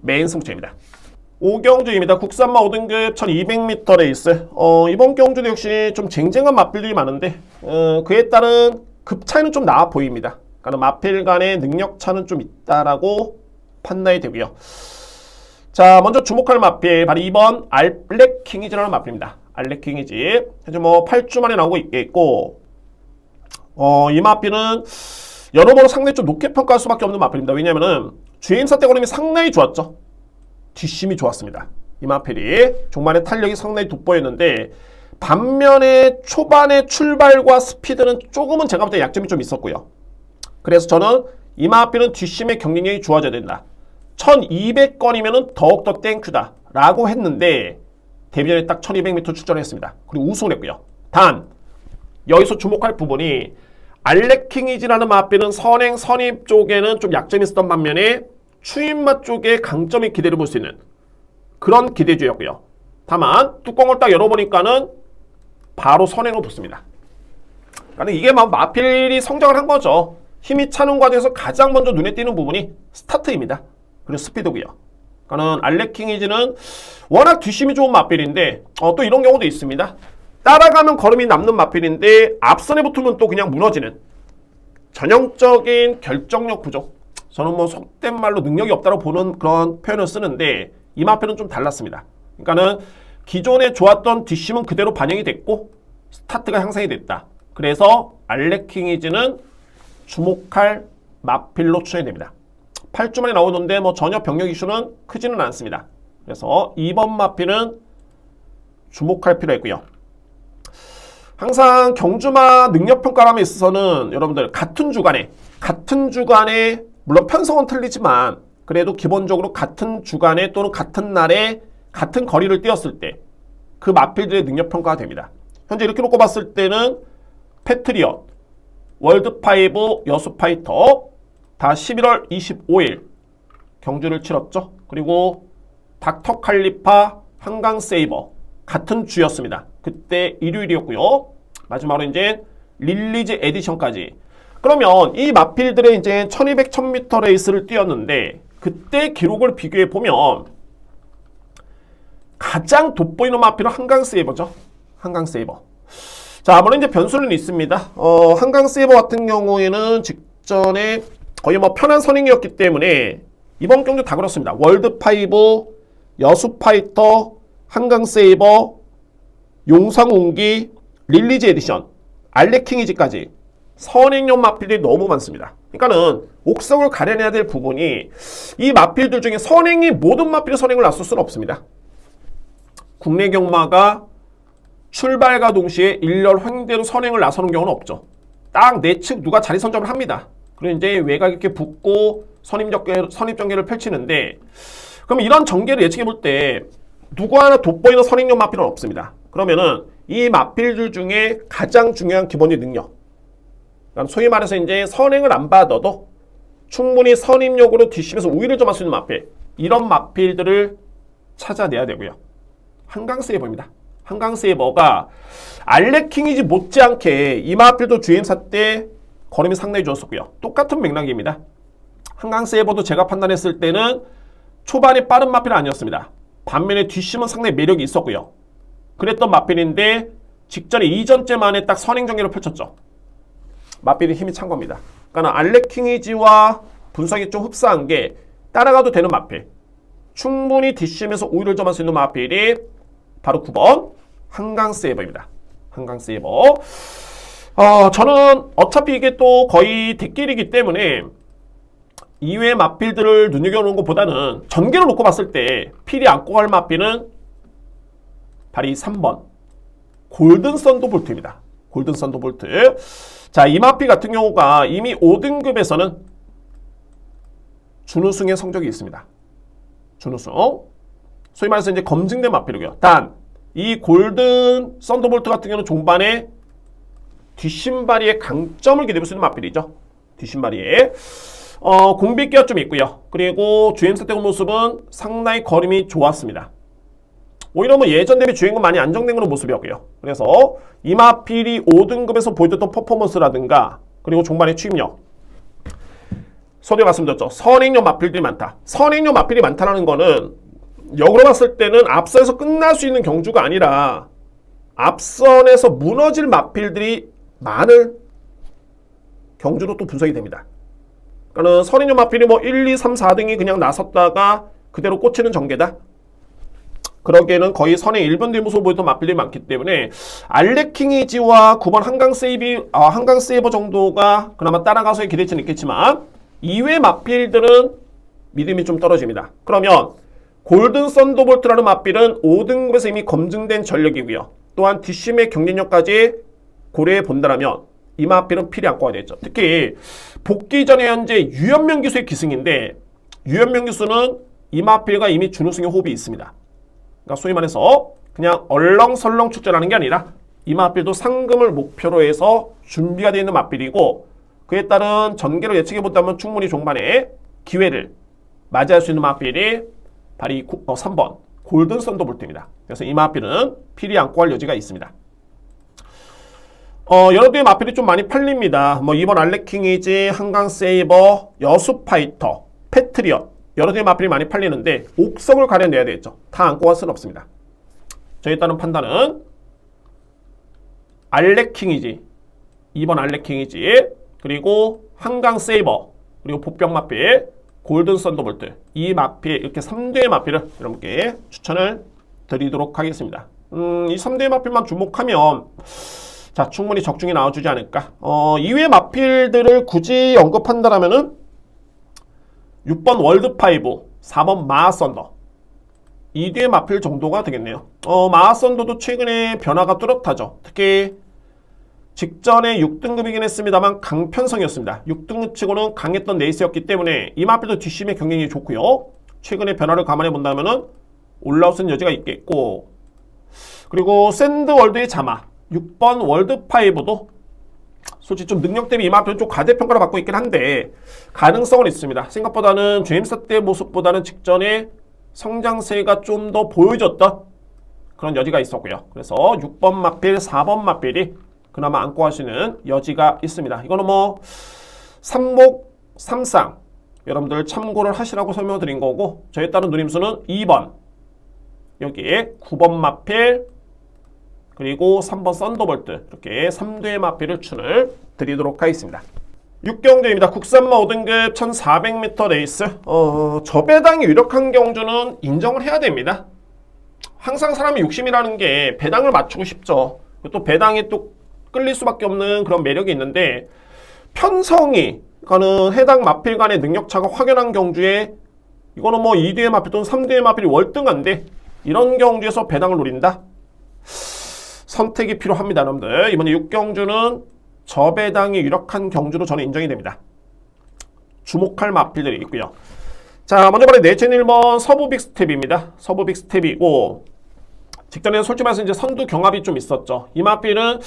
메인 승부처입니다. 5경주입니다. 국산마 5등급 1200m 레이스. 이번 경주도 역시 좀 쟁쟁한 마필들이 많은데 그에 따른 급 차이는 좀 나아 보입니다. 그러니까 마필 간의 능력 차는 좀 있다라고 판단이 되고요. 자, 먼저 주목할 마필 바로 2번 알블랙킹이즈라는 마필입니다. 알블랙킹이즈 현재 뭐 8주 만에 나오고 있고 이 마필은 여러모로 상당히 좀 높게 평가할 수밖에 없는 마필입니다. 왜냐면은 주행사 때 걸음이 상당히 좋았죠. 뒷심이 좋았습니다. 이 마필이 종반의 탄력이 상당히 돋보였는데 반면에 초반의 출발과 스피드는 조금은 제가 볼 때 약점이 좀 있었고요. 그래서 저는 이 마필은 뒷심의 경쟁력이 좋아져야 된다. 1200건이면 더욱더 땡큐다 라고 했는데 데뷔 전에 딱 1200m 출전을 했습니다. 그리고 우승을 했고요. 단 여기서 주목할 부분이 알레킹이지라는 마필은 선행, 선입 쪽에는 좀 약점이 있었던 반면에 추임맛 쪽에 강점이 기대를 볼 수 있는 그런 기대주였고요. 다만 뚜껑을 딱 열어보니까는 바로 선행으로 붙습니다. 그러니까 이게 마필이 성장을 한 거죠. 힘이 차는 과정에서 가장 먼저 눈에 띄는 부분이 스타트입니다. 그리고 스피드고요. 그러니까 알레킹이지는 워낙 뒷심이 좋은 마필인데 또 이런 경우도 있습니다. 따라가면 걸음이 남는 마필인데 앞선에 붙으면 또 그냥 무너지는 전형적인 결정력 부족. 저는 뭐 속된 말로 능력이 없다고 보는 그런 표현을 쓰는데 이 마필은 좀 달랐습니다. 그러니까는 기존에 좋았던 뒷심은 그대로 반영이 됐고 스타트가 향상이 됐다. 그래서 알레킹이지는 주목할 마필로 추천됩니다. 8주 만에 나오는데 뭐 전혀 병력 이슈는 크지는 않습니다. 그래서 2번 마필은 주목할 필요가 있고요. 항상 경주마 능력평가함에 있어서는 여러분들 같은 주간에 물론 편성은 틀리지만 그래도 기본적으로 같은 주간에 또는 같은 날에 같은 거리를 뛰었을 때 그 마필들의 능력평가가 됩니다. 현재 이렇게 놓고 봤을 때는 패트리엇, 월드파이브 여수파이터 다 11월 25일 경주를 치렀죠. 그리고 닥터 칼리파 한강세이버 같은 주였습니다. 그때 일요일이었고요. 마지막으로 이제 릴리즈 에디션까지. 그러면 이 마필들의 이제 1200, 1000m 레이스를 뛰었는데 그때 기록을 비교해 보면 가장 돋보이는 마필은 한강세이버죠. 한강세이버. 자, 아무래도 이제 변수는 있습니다. 한강세이버 같은 경우에는 직전에 거의 뭐 편한 선행이었기 때문에 이번 경주 다 그렇습니다. 월드파이브, 여수파이터, 한강세이버, 용상옹기, 릴리즈 에디션, 알레킹이지까지 선행용 마필들이 너무 많습니다. 그러니까는 옥석을 가려내야 될 부분이 이 마필들 중에 선행이 모든 마필이 선행을 놨을 수는 없습니다. 국내 경마가 출발과 동시에 일렬 횡대로 선행을 나서는 경우는 없죠. 딱 내 측 누가 자리 선점을 합니다. 그리고 이제 외곽 이렇게 붙고 선입전개를 펼치는데 그럼 이런 전개를 예측해 볼 때 누구 하나 돋보이는 선행용 마필은 없습니다. 그러면은 이 마필들 중에 가장 중요한 기본의 능력, 그러니까 소위 말해서 이제 선행을 안 받아도 충분히 선입력으로 뒷심에서 우위를 점할 수 있는 마필, 이런 마필들을 찾아내야 되고요. 한강세이버입니다. 한강세이버가 알레킹이지 못지않게 이 마필도 주행사 때 걸음이 상당히 좋았었고요. 똑같은 맥락입니다. 한강세이버도 제가 판단했을 때는 초반에 빠른 마필은 아니었습니다. 반면에 뒷심은 상당히 매력이 있었고요. 그랬던 마필인데 직전에 2전째 만에 딱 선행 전개를 펼쳤죠. 마필이 힘이 찬 겁니다. 그러니까 알레킹이지와 분석이 좀 흡사한 게 따라가도 되는 마필, 충분히 뒷심에서 우위를 점할 수 있는 마필이 바로 9번 한강세이버입니다. 한강세이버. 저는 어차피 이게 또 거의 뒷길이기 때문에 이외의 마필들을 눈여겨보는 것보다는 전개를 놓고 봤을 때 필이 안고 갈 마필은 바로 이 3번 골든 썬더볼트입니다. 골든 썬더볼트. 자, 이 마필 같은 경우가 이미 5등급에서는 준우승의 성적이 있습니다. 준우승. 소위 말해서 이제 검증된 마필이고요. 단, 이 골든 썬더볼트 같은 경우는 종반에 뒷심바리의 강점을 기대할 수 있는 마필이죠. 뒷심바리에. 공비기가 좀 있고요. 그리고 주행사 때 모습은 상당히 걸음이 좋았습니다. 오히려 뭐 예전 대비 주행은 많이 안정된 그런 모습이었고요. 그래서 이 마필이 5등급에서 보여줬던 퍼포먼스라든가 그리고 종반의 추임력. 서두에 말씀드렸죠. 선행용 마필들이 많다. 선행용 마필이 많다는 거는 역으로 봤을 때는 앞선에서 끝날 수 있는 경주가 아니라 앞선에서 무너질 마필들이 많은 경주로 또 분석이 됩니다. 그러니까 선행용 마필이 뭐 1, 2, 3, 4등이 그냥 나섰다가 그대로 꽂히는 전개다. 그러기에는 거의 선의 1번 딜무소 보였던 마필들이 많기 때문에 알레킹이지와 9번 한강 세이버 정도가 그나마 따라가서의 기대치는 있겠지만 이외 마필들은 믿음이 좀 떨어집니다. 그러면 골든 썬더볼트라는 마필은 5등급에서 이미 검증된 전력이고요. 또한 뒷심의 경쟁력까지 고려해 본다면 이 마필은 필히 안고가 되죠. 특히 복귀 전에 현재 유현명 기수의 기승인데 유현명 기수는 이 마필과 이미 준우승의 호흡이 있습니다. 그러니까 소위 말해서 그냥 얼렁설렁 출전하는 게 아니라 이 마필도 상금을 목표로 해서 준비가 되어 있는 마필이고 그에 따른 전개로 예측해 본다면 충분히 종반에 기회를 맞이할 수 있는 마필이 바로 이 3번 골든 썬더볼트입니다. 그래서 이 마필은 필히 안고 할 여지가 있습니다. 여러 개의 마필이 좀 많이 팔립니다. 뭐 2번 알레킹이지, 한강 세이버, 여수 파이터, 패트리엇 여러 개의 마필이 많이 팔리는데 옥석을 가려내야 되겠죠. 다 안고 갈 수는 없습니다. 저에 따른 판단은 알레킹이지, 2번 알레킹이지, 그리고 한강 세이버, 그리고 복병 마필, 골든 썬더볼트 이 마필 이렇게 3대의 마필을 여러분께 추천을 드리도록 하겠습니다. 이 3대의 마필만 주목하면 자 충분히 적중이 나와주지 않을까. 이외의 마필들을 굳이 언급한다라면은 6번 월드파이브, 4번 마하썬더 이 뒤의 마필 정도가 되겠네요. 마하썬더도 최근에 변화가 뚜렷하죠. 특히 직전에 6등급이긴 했습니다만 강편성이었습니다. 6등급 치고는 강했던 레이스였기 때문에 이 마필도 뒷심의 경쟁이 좋고요. 최근의 변화를 감안해 본다면 올라올 수 있는 여지가 있겠고 그리고 샌드월드의 자마 6번 월드파이브도 솔직히 좀 능력 대비 이 마필은 좀 과대평가를 받고 있긴 한데 가능성은 있습니다. 생각보다는 제임스 때 모습보다는 직전에 성장세가 좀 더 보여줬던 그런 여지가 있었고요. 그래서 6번 마필, 4번 마필이 그나마 안고 하시는 여지가 있습니다. 이거는 뭐 삼목, 삼상 여러분들 참고를 하시라고 설명드린 거고 저에 따른 누림수는 2번 여기에 9번 마필 그리고 3번 썬더볼트 이렇게 3대의 마필을 추천을 드리도록 하겠습니다. 6경주입니다. 국산마 5등급 1400m 레이스 저배당이 유력한 경주는 인정을 해야 됩니다. 항상 사람이 욕심이라는 게 배당을 맞추고 싶죠. 또 배당이 또 끌릴 수밖에 없는 그런 매력이 있는데 편성이 그러니까는 해당 마필 간의 능력차가 확연한 경주에 이거는 뭐 2대의 마필 또는 3대의 마필이 월등한데 이런 경주에서 배당을 노린다? 선택이 필요합니다. 여러분들 이번에 6경주는 저배당이 유력한 경주로 저는 인정이 됩니다. 주목할 마필들이 있고요. 자 먼저 바로 넷째 1번 서부 빅스텝입니다. 서부 빅스텝이고 직전에는 솔직히 말해서 이제 선두 경합이 좀 있었죠. 이 마필은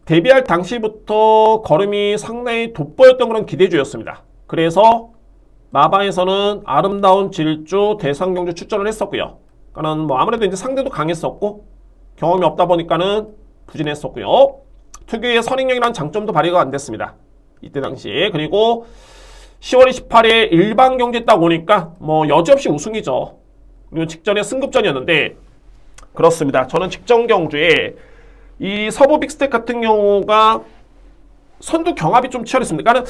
데뷔할 당시부터 걸음이 상당히 돋보였던 그런 기대주였습니다. 그래서 마바에서는 아름다운 질주 대상경주 출전을 했었고요. 그러니까는 뭐 아무래도 이제 상대도 강했었고 경험이 없다 보니까는 부진했었고요. 특유의 선행력이라는 장점도 발휘가 안 됐습니다. 이때 당시에. 그리고 10월 28일 일반 경기에 딱 오니까 뭐 여지없이 우승이죠. 그리고 직전에 승급전이었는데 그렇습니다. 저는 직전 경주에 이 서부 빅스텝 같은 경우가 선두 경합이 좀 치열했습니다. 그러니까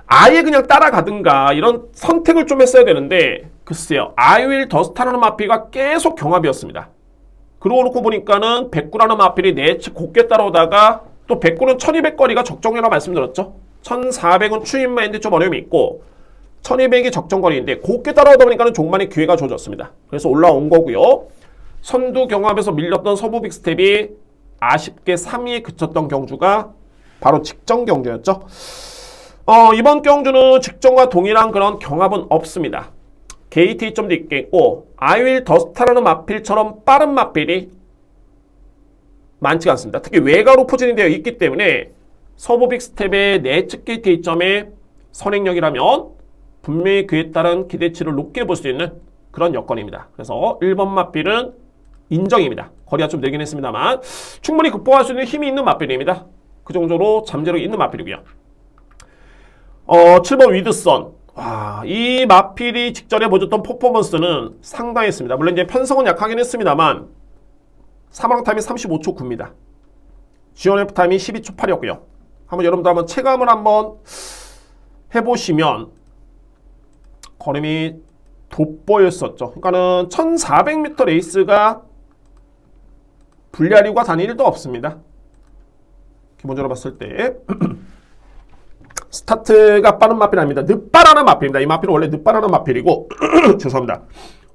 아예 그냥 따라가든가 이런 선택을 좀 했어야 되는데 글쎄요. 아이윌 더스타라는 마필과 계속 경합이었습니다. 그러고 놓고 보니까는 백구라는 마필이 내측 곱게 따라오다가 또 백구는 1200거리가 적정이라고 말씀드렸죠. 1400은 추임마인데 좀 어려움이 있고 1200이 적정거리인데 곱게 따라오다 보니까는 종반의 기회가 주어졌습니다. 그래서 올라온 거고요. 선두 경합에서 밀렸던 서부 빅스텝이 아쉽게 3위에 그쳤던 경주가 바로 직전 경주였죠. 이번 경주는 직전과 동일한 그런 경합은 없습니다. 게이트점도 있겠고 아이윌 더스타라는 마필처럼 빠른 마필이 많지가 않습니다. 특히 외곽으로 포진이 되어 있기 때문에 서부 빅스텝의 내측 게이트점의 선행력이라면 분명히 그에 따른 기대치를 높게 볼 수 있는 그런 여건입니다. 그래서 1번 마필은 인정입니다. 거리가 좀 늘긴 했습니다만 충분히 극복할 수 있는 힘이 있는 마필입니다. 그 정도로 잠재력이 있는 마필이고요. 7번 위드선. 이 마필이 직전에 보여줬던 퍼포먼스는 상당했습니다. 물론 이제 편성은 약하긴 했습니다만 사망 타임이 35초 9입니다. GOF 타임이 12초 8이었고요. 여러분도 한번 체감을 한번 해보시면 걸음이 돋보였었죠. 그러니까는 1400m 레이스가 불리할 이유가 단 1도 없습니다. 기본적으로 봤을 때 스타트가 빠른 마필 아닙니다. 늦발하는 마필입니다. 이 마필은 원래 늦발하는 마필이고 죄송합니다.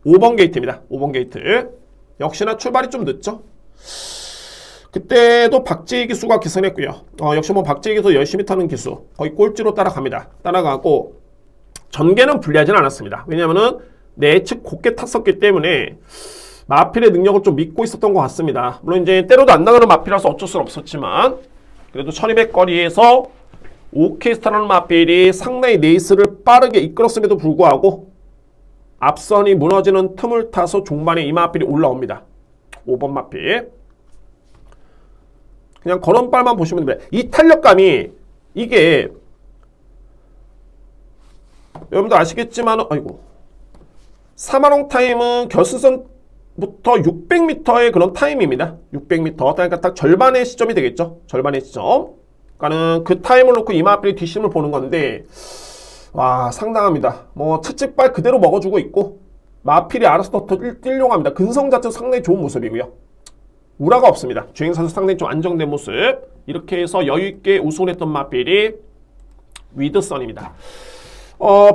5번 게이트입니다. 5번 게이트. 역시나 출발이 좀 늦죠. 그때도 박재희 기수가 기선했고요. 역시 뭐 박재희 기수 열심히 타는 기수 거의 꼴찌로 따라갑니다. 따라가고 전개는 불리하진 않았습니다. 왜냐하면은 내측 곱게 탔었기 때문에 마필의 능력을 좀 믿고 있었던 것 같습니다. 물론 이제 때려도 안 나가는 마필이라서 어쩔 수 없었지만 그래도 1200 거리에서 오케스트라는 마필이 상당히 레이스를 빠르게 이끌었음에도 불구하고 앞선이 무너지는 틈을 타서 종반에 이 마필이 올라옵니다. 5번 마필. 그냥 걸음발만 보시면 됩니다. 이 탄력감이 이게 여러분들 아시겠지만 아이고 3만원 타임은 결승선부터 600m의 그런 타임입니다. 600m. 그러니까 딱 절반의 시점이 되겠죠. 절반의 시점. 그러니까는 그 타임을 놓고 이마필이 뒷심을 보는 건데 와 상당합니다. 뭐 채찍발 그대로 먹어주고 있고 마필이 알아서 더 뛰려고 합니다. 근성 자체도 상당히 좋은 모습이고요. 우라가 없습니다. 주행선수 상당히 좀 안정된 모습. 이렇게 해서 여유있게 우승을 했던 마필이 위드선입니다.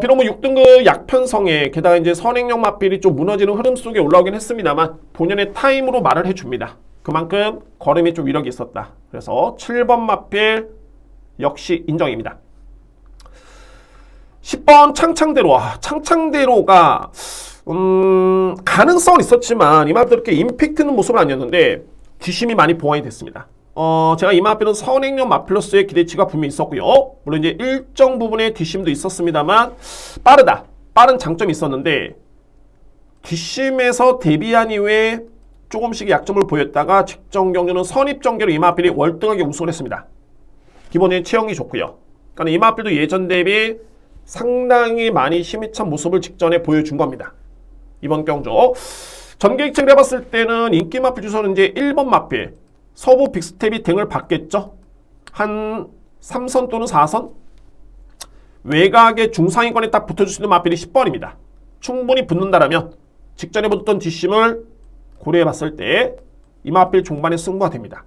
비록 뭐 6등급 약편성에 게다가 이제 선행력 마필이 좀 무너지는 흐름 속에 올라오긴 했습니다만 본연의 타임으로 말을 해줍니다. 그만큼 걸음이 좀 위력이 있었다. 그래서 7번 마필 역시 인정입니다. 10번 창창대로. 창창대로가 가능성은 있었지만 이마필 이렇게 임팩트는 모습은 아니었는데 뒷심이 많이 보완이 됐습니다. 제가 이 마필은 선행력 마필로서의 기대치가 분명히 있었고요. 물론 이제 일정 부분의 뒷심도 있었습니다만 빠른 장점이 있었는데 뒷심에서 데뷔한 이후에 조금씩 약점을 보였다가 직전 경주는 선입전개로 이 마필이 월등하게 우승을 했습니다. 기본적인 체형이 좋고요. 그러니까 이 마필도 예전 대비 상당히 많이 힘이 찬 모습을 직전에 보여준 겁니다. 이번 경주 전개익책을 해봤을 때는 인기 마필 주소는 이제 1번 마필 서부 빅스텝이 등을 받겠죠. 한 3선 또는 4선 외곽의 중상위권에 딱 붙어줄 수 있는 마필이 10번입니다. 충분히 붙는다라면 직전에 붙었던 뒷심을 고려해봤을 때 이 마필 종반에 승부가 됩니다.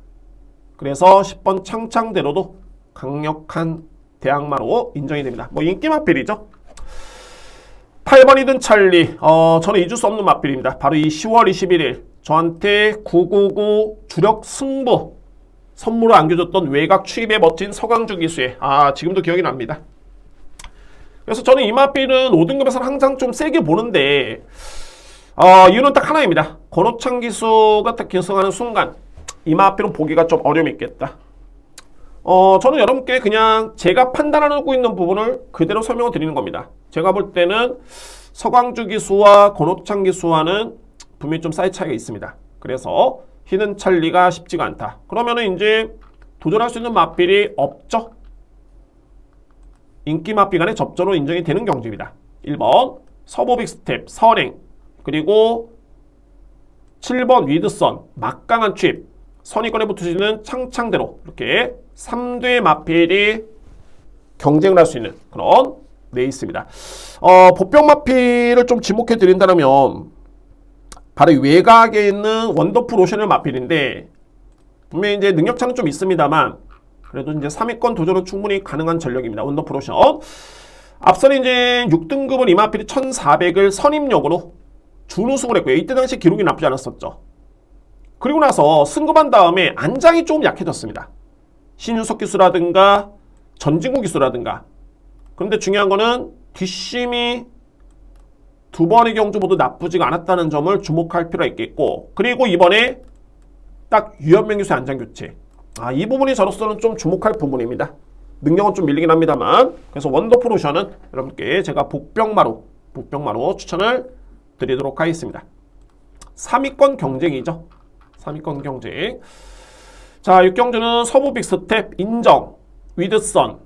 그래서 10번 창창대로도 강력한 대항마로 인정이 됩니다. 뭐 인기 마필이죠. 8번이든 찰리. 저는 잊을 수 없는 마필입니다. 바로 이 10월 21일 저한테 999 주력 승부 선물을 안겨줬던 외곽 추입의 멋진 서강주 기수의 지금도 기억이 납니다. 그래서 저는 이 마필은 5등급에서는 항상 좀 세게 보는데 이유는 딱 하나입니다. 권호창 기수가 딱 결승하는 순간 이 마필은 보기가 좀 어려움이 있겠다. 저는 여러분께 그냥 제가 판단하고 있는 부분을 그대로 설명을 드리는 겁니다. 제가 볼 때는 서광주 기수와 권호창 기수와는 분명히 좀 사이즈 차이가 있습니다. 그래서 히든 찰리가 쉽지가 않다. 그러면은 이제 도전할 수 있는 마필이 없죠. 인기 마필 간의 접전으로 인정이 되는 경주입니다. 1번 서부 빅스텝 선행 그리고 7번 위드선 막강한 추입 선의권에 붙으시는 창창대로 이렇게 3대 마필이 경쟁을 할 수 있는 그런 레이스입니다. 보병 마필을 좀 지목해 드린다면 바로 외곽에 있는 원더풀 오션의 마필인데 분명히 이제 능력차는 좀 있습니다만 그래도 이제 3위권 도전은 충분히 가능한 전력입니다. 원더풀 오션. 앞선 이제 6등급은 이 마필이 1400을 선임력으로 준우승을 했고요. 이때 당시 기록이 나쁘지 않았었죠. 그리고 나서 승급한 다음에 안장이 조금 약해졌습니다. 신윤석 기수라든가 전진구 기수라든가. 그런데 중요한 거는 뒷심이 두 번의 경주 모두 나쁘지가 않았다는 점을 주목할 필요가 있겠고 그리고 이번에 딱 유현명 기수의 안장 교체. 이 부분이 저로서는 좀 주목할 부분입니다. 능력은 좀 밀리긴 합니다만 그래서 원더풀 오션은 여러분께 제가 복병마로 추천을 드리도록 하겠습니다. 3위권 경쟁이죠. 3위권 경쟁. 자, 6경주는 서부 빅스텝 인정, 위드선,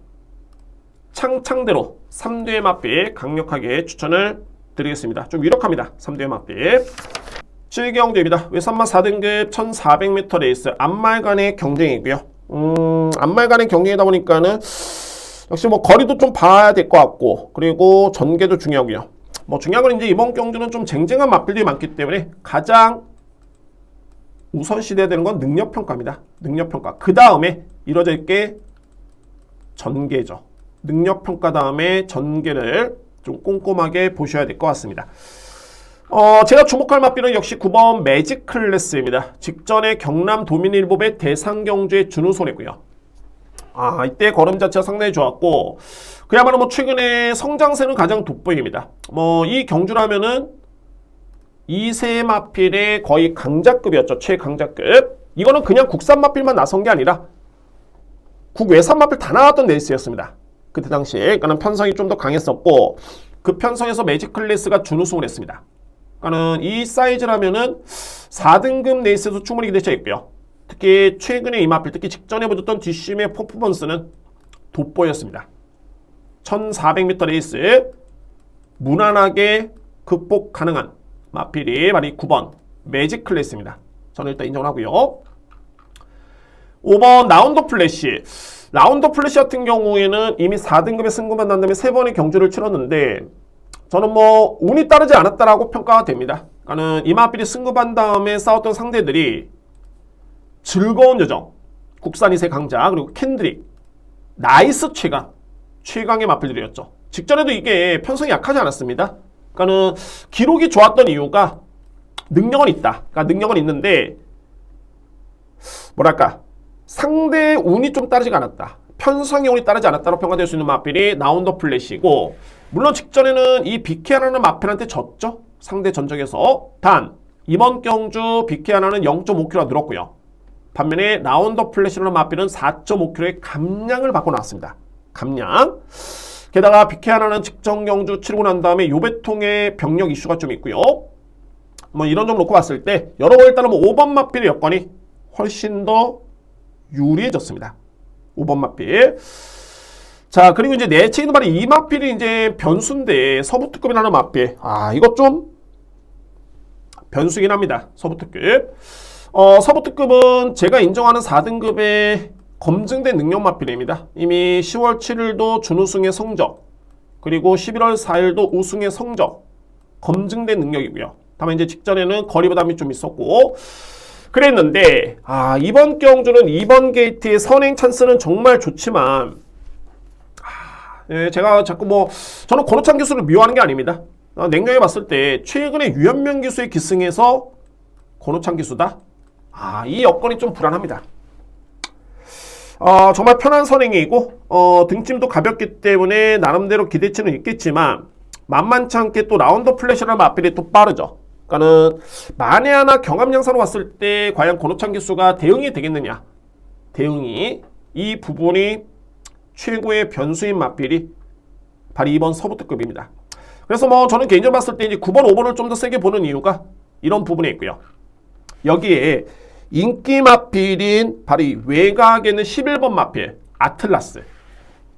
창창대로 3대의 맛빛 강력하게 추천을 드리겠습니다. 좀 유력합니다. 3대의 맛빛. 7경주입니다. 외산마 4등급 1400m 레이스 앞말간의 경쟁이고요. 앞말간의 경쟁이다 보니까는 역시 뭐 거리도 좀 봐야 될 것 같고 그리고 전개도 중요하고요. 뭐 중요한 건 이제 이번 경주는 좀 쟁쟁한 맛필들이 많기 때문에 가장 우선시돼야 되는 건 능력평가입니다. 능력평가. 그 다음에 이루어질 게 전개죠. 능력평가 다음에 전개를 좀 꼼꼼하게 보셔야 될 것 같습니다. 제가 주목할 맛비는 역시 9번 매직 클래스입니다. 직전에 경남 도민일보배 대상경주의 준우손이고요. 이때 걸음 자체가 상당히 좋았고, 그야말로 뭐 최근에 성장세는 가장 돋보입니다. 이 경주라면은 2세 마필의 거의 강자급이었죠. 최강자급. 이거는 그냥 국산 마필만 나선 게 아니라 국외산 마필 다 나왔던 레이스였습니다. 그때 당시에. 그러니까는 편성이 좀 더 강했었고, 그 편성에서 매직 클래스가 준우승을 했습니다. 그러니까는 이 사이즈라면은 4등급 레이스에서 충분히 기대치가 있고요. 특히 최근에 이 마필, 특히 직전에 보여줬던 뒷심의 퍼포먼스는 돋보였습니다. 1400m 레이스 무난하게 극복 가능한 마필이 바로 이 9번 매직 클래스입니다. 저는 일단 인정을 하고요. 5번 라운더 플래시. 라운더 플래시 같은 경우에는 이미 4등급에 승급한 다음에 3번의 경주를 치렀는데, 저는 뭐 운이 따르지 않았다라고 평가가 됩니다. 그러니까는 이 마필이 승급한 다음에 싸웠던 상대들이 즐거운 여정, 국산 2세 강자, 그리고 캔드릭, 나이스 최강의 마필들이었죠. 직전에도 이게 편성이 약하지 않았습니다. 그러니까는 기록이 좋았던 이유가 능력은 있다. 그러니까 능력은 있는데 뭐랄까 상대의 운이 좀 따르지가 않았다. 편성의 운이 따르지 않았다고 평가될 수 있는 마필이 라운더 플래시고, 물론 직전에는 이 비케아라는 마필한테 졌죠. 상대 전적에서. 단 이번 경주 비케아나는 0.5kg 늘었고요. 반면에 라운더 플래시라는 마필은 4.5kg의 감량을 받고 나왔습니다. 감량. 게다가 비케아나는 직전 경주 치르고 난 다음에 요배통의 병력 이슈가 좀 있고요. 뭐 이런 점 놓고 봤을 때 여러 번 일단은 뭐 5번 마필의 여건이 훨씬 더 유리해졌습니다. 5번 마필. 자, 그리고 이제 내치는 바로 이 마필이 이제 변수인데, 서부특급이라는 마필. 이것 좀 변수긴 합니다. 서부특급. 서부특급은 제가 인정하는 4등급의 검증된 능력 마필입니다. 이미 10월 7일도 준우승의 성적, 그리고 11월 4일도 우승의 성적, 검증된 능력이고요. 다만 이제 직전에는 거리 부담이 좀 있었고 그랬는데, 이번 경주는 2번 게이트의 선행 찬스는 정말 좋지만, 제가 자꾸 저는 권호찬 기수를 미워하는 게 아닙니다. 냉정히 봤을 때 최근에 유현명 기수의 기승에서 권호찬 기수다? 이 여건이 좀 불안합니다. 정말 편한 선행이고 등짐도 가볍기 때문에 나름대로 기대치는 있겠지만, 만만치 않게 또 라운더 플래시라는 마필이 또 빠르죠. 그러니까는 만에 하나 경합 양상으로 왔을 때 과연 권호찬 기수가 대응이 되겠느냐, 대응이, 이 부분이 최고의 변수인 마필이 바로 2번 서부특급입니다. 그래서 저는 개인적으로 봤을 때 이제 9번, 5번을 좀 더 세게 보는 이유가 이런 부분에 있고요. 여기에 인기 마필인 바로 이 외곽에 있는 11번 마필 아틀라스.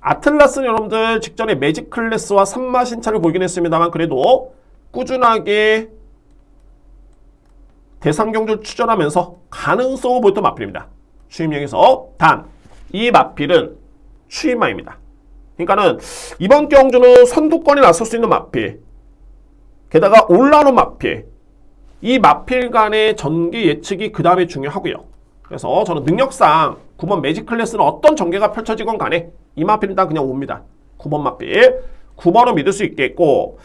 아틀라스는 여러분들 직전에 매직 클래스와 3마 신차를 보이긴 했습니다만, 그래도 꾸준하게 대상경주를 추전하면서 가능성을 보였던 마필입니다. 추임력에서. 단 이 마필은 추임마입니다. 그러니까는 이번 경주는 선두권에 나설 수 있는 마필, 게다가 올라오는 마필, 이 마필 간의 전개 예측이 그 다음에 중요하고요. 그래서 저는 능력상 9번 매직 클래스는 어떤 전개가 펼쳐지건 간에 이 마필은 다 그냥 옵니다. 9번 마필. 9번은 믿을 수 있겠고,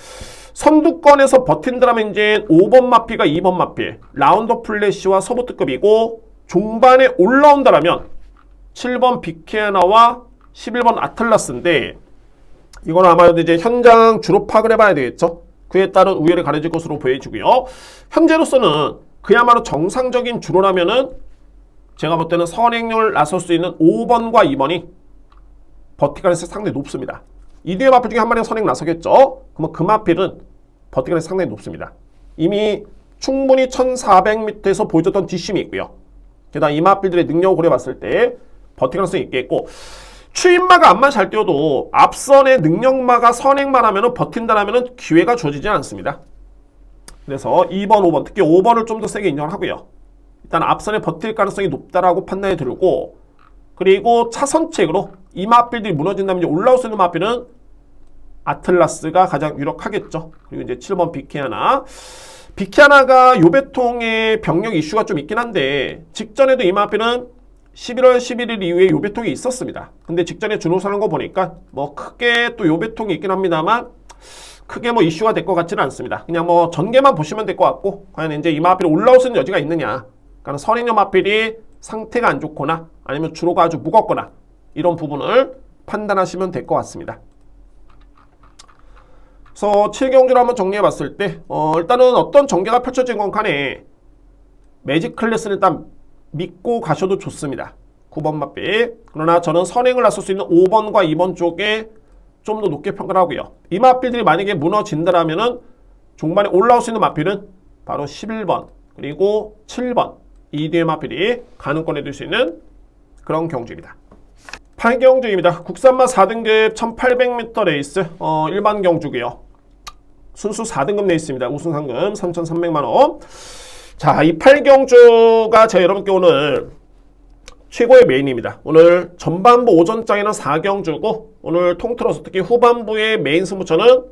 선두권에서 버틴다면 이제 5번 마필과 2번 마필, 라운더 플래시와 서부특급이고, 종반에 올라온다면 7번 비케아나와 11번 아틀라스인데, 이건 아마도 이제 현장 주로 파악을 해봐야 되겠죠. 그에 따른 우열이 가려질 것으로 보여지고요. 현재로서는 그야말로 정상적인 주로라면은 제가 볼 때는 선행률 나설 수 있는 5번과 2번이 버티컬에서 상당히 높습니다. 이 뒤에 마필 중에 한 마리가 선행 나서겠죠. 그러면 그 마필은 버티컬에서 상당히 높습니다. 이미 충분히 1400m에서 보여줬던 뒷심이 있고요. 게다가 이 마필들의 능력을 고려봤을 때 버틸 가능성이 있겠고, 추임마가 암만 잘 뛰어도 앞선의 능력마가 선행만 하면 버틴다라면 기회가 주어지지 않습니다. 그래서 2번, 5번, 특히 5번을 좀 더 세게 인정을 하고요. 일단 앞선에 버틸 가능성이 높다라고 판단이 들고, 그리고 차선책으로 이 마필들이 무너진다면 이제 올라올 수 있는 마필은 아틀라스가 가장 유력하겠죠. 그리고 이제 7번 비키아나. 비키아나가 요배통의 병력 이슈가 좀 있긴 한데 직전에도 이 마필은 11월 11일 이후에 요배통이 있었습니다. 근데 직전에 준우승한 거 보니까 뭐 크게 또 요배통이 있긴 합니다만 크게 뭐 이슈가 될 것 같지는 않습니다. 그냥 뭐 전개만 보시면 될 것 같고 과연 이제 이 마필이 올라올 수 있는 여지가 있느냐. 그러니까 선행력 마필이 상태가 안 좋거나 아니면 주로가 아주 무겁거나 이런 부분을 판단하시면 될 것 같습니다. 그래서 7경주를 한번 정리해 봤을 때 일단은 어떤 전개가 펼쳐진 건 간에 매직 클래스는 일단 믿고 가셔도 좋습니다. 9번 마필. 그러나 저는 선행을 나설 수 있는 5번과 2번 쪽에 좀 더 높게 평가를 하고요. 이 마필들이 만약에 무너진다라면은 종반에 올라올 수 있는 마필은 바로 11번 그리고 7번 이 뒤의 마필이 가능권에 들 수 있는 그런 경주입니다. 8경주입니다. 국산마 4등급 1800m 레이스 일반 경주고요. 순수 4등급 레이스입니다. 우승 상금 3,300만원. 자, 이 8경주가 제가 여러분께 오늘 최고의 메인입니다. 오늘 전반부 오전장에는 4경주고 오늘 통틀어서 특히 후반부의 메인 승부처는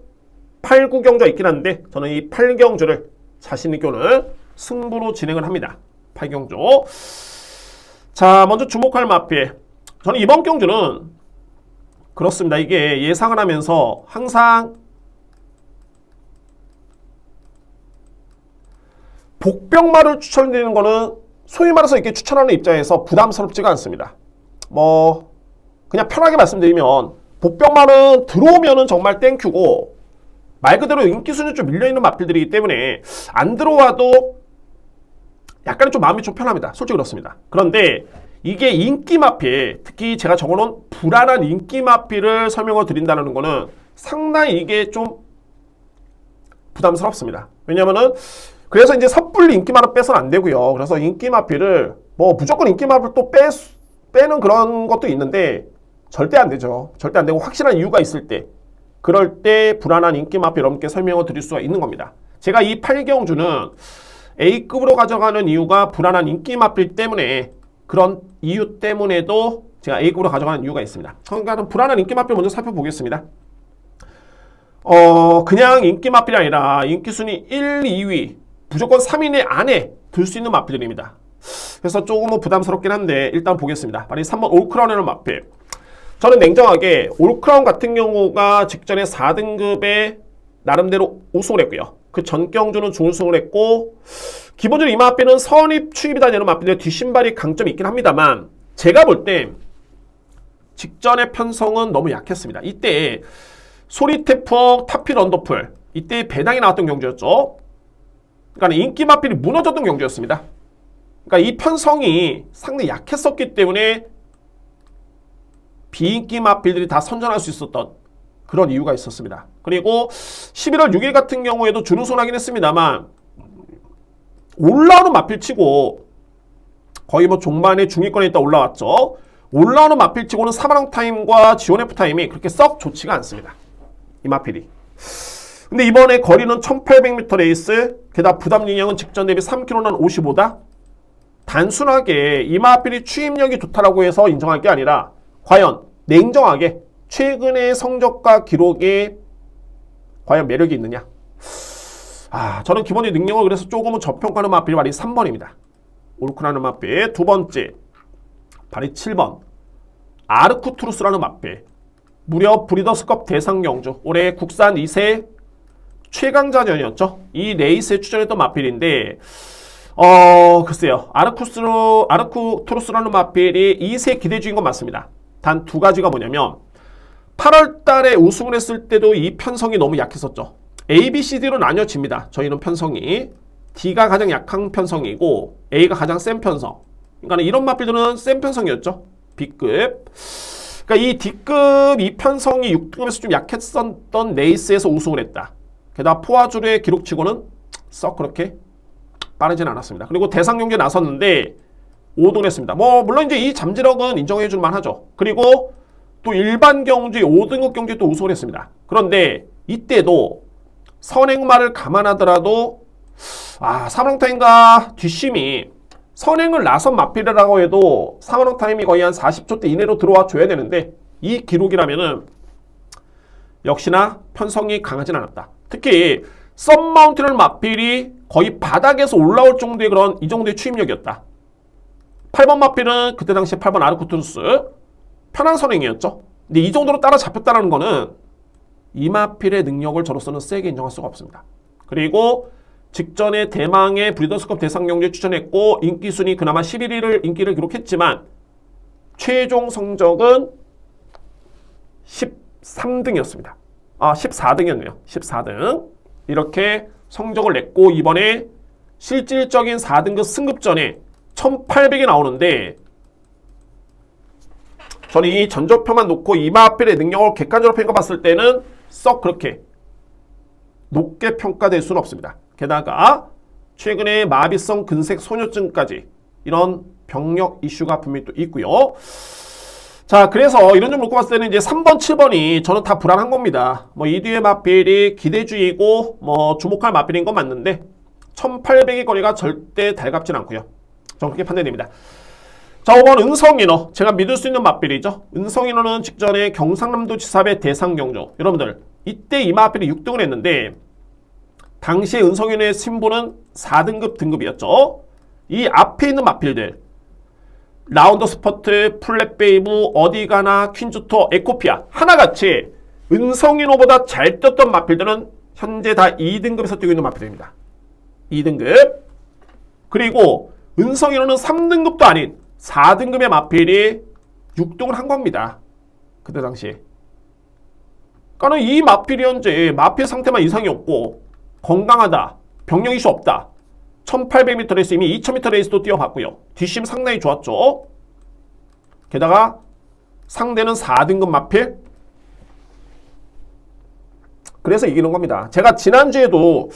8, 9경주가 있긴 한데 저는 이 8경주를 자신있게 오늘 승부로 진행을 합니다. 8경주. 자, 먼저 주목할 마필. 저는 이번 경주는 그렇습니다. 이게 예상을 하면서 항상 복병마를 추천드리는 거는 소위 말해서 이렇게 추천하는 입장에서 부담스럽지가 않습니다. 뭐 그냥 편하게 말씀드리면 복병마는 들어오면은 정말 땡큐고 말 그대로 인기순위 좀 밀려있는 마필들이기 때문에 안 들어와도 약간 좀 마음이 좀 편합니다. 솔직히 그렇습니다. 그런데 이게 인기 마필, 특히 제가 적어놓은 불안한 인기 마필을 설명을 드린다는 거는 상당히 이게 좀 부담스럽습니다. 왜냐면은 그래서 이제 섣불리 인기마를 빼서는 안 되고요. 그래서 인기마필을 뭐 무조건 인기마필 또 빼는 그런 것도 있는데 절대 안 되죠. 절대 안 되고 확실한 이유가 있을 때 그럴 때 불안한 인기마필 여러분께 설명을 드릴 수가 있는 겁니다. 제가 이 8경주는 A급으로 가져가는 이유가 불안한 인기마필 때문에 그런 이유 때문에도 제가 A급으로 가져가는 이유가 있습니다. 그러니까 불안한 인기마필 먼저 살펴보겠습니다. 그냥 인기마필이 아니라 인기순위 1, 2위 무조건 3위 안에 들 수 있는 마필들입니다. 그래서 조금은 부담스럽긴 한데 일단 보겠습니다. 바로 3번 올크라운이라는 마필. 저는 냉정하게 올크라운 같은 경우가 직전에 4등급에 나름대로 우승을 했고요. 그 전 경주는 준우승을 했고 기본적으로 이 마필은 선입 추입이 다니는 마필인데 뒷신발이 강점이 있긴 합니다만 제가 볼 때 직전의 편성은 너무 약했습니다. 이때 소리테프 타필 언더풀 이때 배당이 나왔던 경주였죠. 그러니까 인기 마필이 무너졌던 경주였습니다. 그러니까 이 편성이 상당히 약했었기 때문에 비인기 마필들이 다 선전할 수 있었던 그런 이유가 있었습니다. 그리고 11월 6일 같은 경우에도 준우승하긴 했습니다만 올라오는 마필치고 거의 뭐 종반에 중위권에 있다 올라왔죠. 올라오는 마필치고는 사마랑 타임과 지온F 타임이 그렇게 썩 좋지가 않습니다. 이 마필이. 근데 이번에 거리는 1800m 레이스, 게다가 부담 인형은 직전 대비 3km는 55다? 단순하게 이 마필이 추임력이 좋다라고 해서 인정할 게 아니라 과연 냉정하게 최근의 성적과 기록에 과연 매력이 있느냐? 저는 기본적인 능력을 그래서 조금은 저평가하는 마필이 바로 3번입니다. 올크라는 마필. 두 번째, 바로 7번. 아르쿠투루스라는 마필. 무려 브리더스컵 대상 경주. 올해 국산 2세 최강자전이었죠. 이 레이스에 출전했던 마필인데 글쎄요. 아르쿠투루스라는 마필이 2세 기대 주인 건 맞습니다. 단 두 가지가 뭐냐면 8월 달에 우승을 했을 때도 이 편성이 너무 약했었죠. A, B, C, D로 나뉘어집니다. 저희는 편성이 D가 가장 약한 편성이고 A가 가장 센 편성. 그러니까 이런 마필들은 센 편성이었죠. B급. 그러니까 이 D급 이 편성이 6등급에서 좀 약했었던 레이스에서 우승을 했다. 게다가 포화줄의 기록치고는 썩 그렇게 빠르진 않았습니다. 그리고 대상 경기에 나섰는데 5등을 했습니다. 뭐 물론 이제 이 잠재력은 인정해 줄 만하죠. 그리고 또 일반 경주에 5등급 경주에 또 우승을 했습니다. 그런데 이때도 선행마를 감안하더라도 사마랑타임과 뒷심이 선행을 나선 마필이라고 해도 사마랑타임이 거의 한 40초대 이내로 들어와 줘야 되는데 이 기록이라면은 역시나 편성이 강하진 않았다. 특히 썸마운틴을 마필이 거의 바닥에서 올라올 정도의 그런 이 정도의 추임력이었다. 8번 마필은 그때 당시 8번 아르쿠투스 편한 선행이었죠. 근데 이 정도로 따라잡혔다는 거는 이 마필의 능력을 저로서는 세게 인정할 수가 없습니다. 그리고 직전에 대망의 브리더스컵 대상 경기에 추천했고 인기순위 그나마 11위를 인기를 기록했지만 최종 성적은 13등이었습니다. 14등이었네요. 14등. 이렇게 성적을 냈고 이번에 실질적인 4등급 승급전에 1800이 나오는데 저는 이 전조표만 놓고 이마필의 능력을 객관적으로 평가봤을 때는 썩 그렇게 높게 평가될 수는 없습니다. 게다가 최근에 마비성 근색 소녀증까지 이런 병력 이슈가 분명히 또 있고요. 자, 그래서 이런 점 놓고 봤을 때는 이제 3번, 7번이 저는 다 불안한 겁니다. 뭐 이 뒤에 마필이 기대주의고 뭐 주목할 마필인 건 맞는데 1800의 거리가 절대 달갑진 않고요. 저는 그렇게 판단됩니다. 자, 5번 은성인어. 제가 믿을 수 있는 마필이죠. 은성인어는 직전에 경상남도 지사배 대상 경주. 여러분들 이때 이 마필이 6등을 했는데 당시에 은성인어의 신분은 4등급 등급이었죠. 이 앞에 있는 마필들 라운더 스퍼트, 플랫베이브, 어디가나, 퀸주토, 에코피아 하나같이 은성인어보다 잘 뛰었던 마필들은 현재 다 2등급에서 뛰고 있는 마필입니다. 2등급. 그리고 은성인어는 3등급도 아닌 4등급의 마필이 6등을 한 겁니다. 그때 당시에. 그러니까 이 마필이 현재 마필 상태만 이상이 없고 건강하다, 병력 이슈 없다. 1800m 레이스 이미 2000m 레이스도 뛰어봤고요. 뒷심 상당히 좋았죠. 게다가 상대는 4등급 마필. 그래서 이기는 겁니다. 제가 지난주에도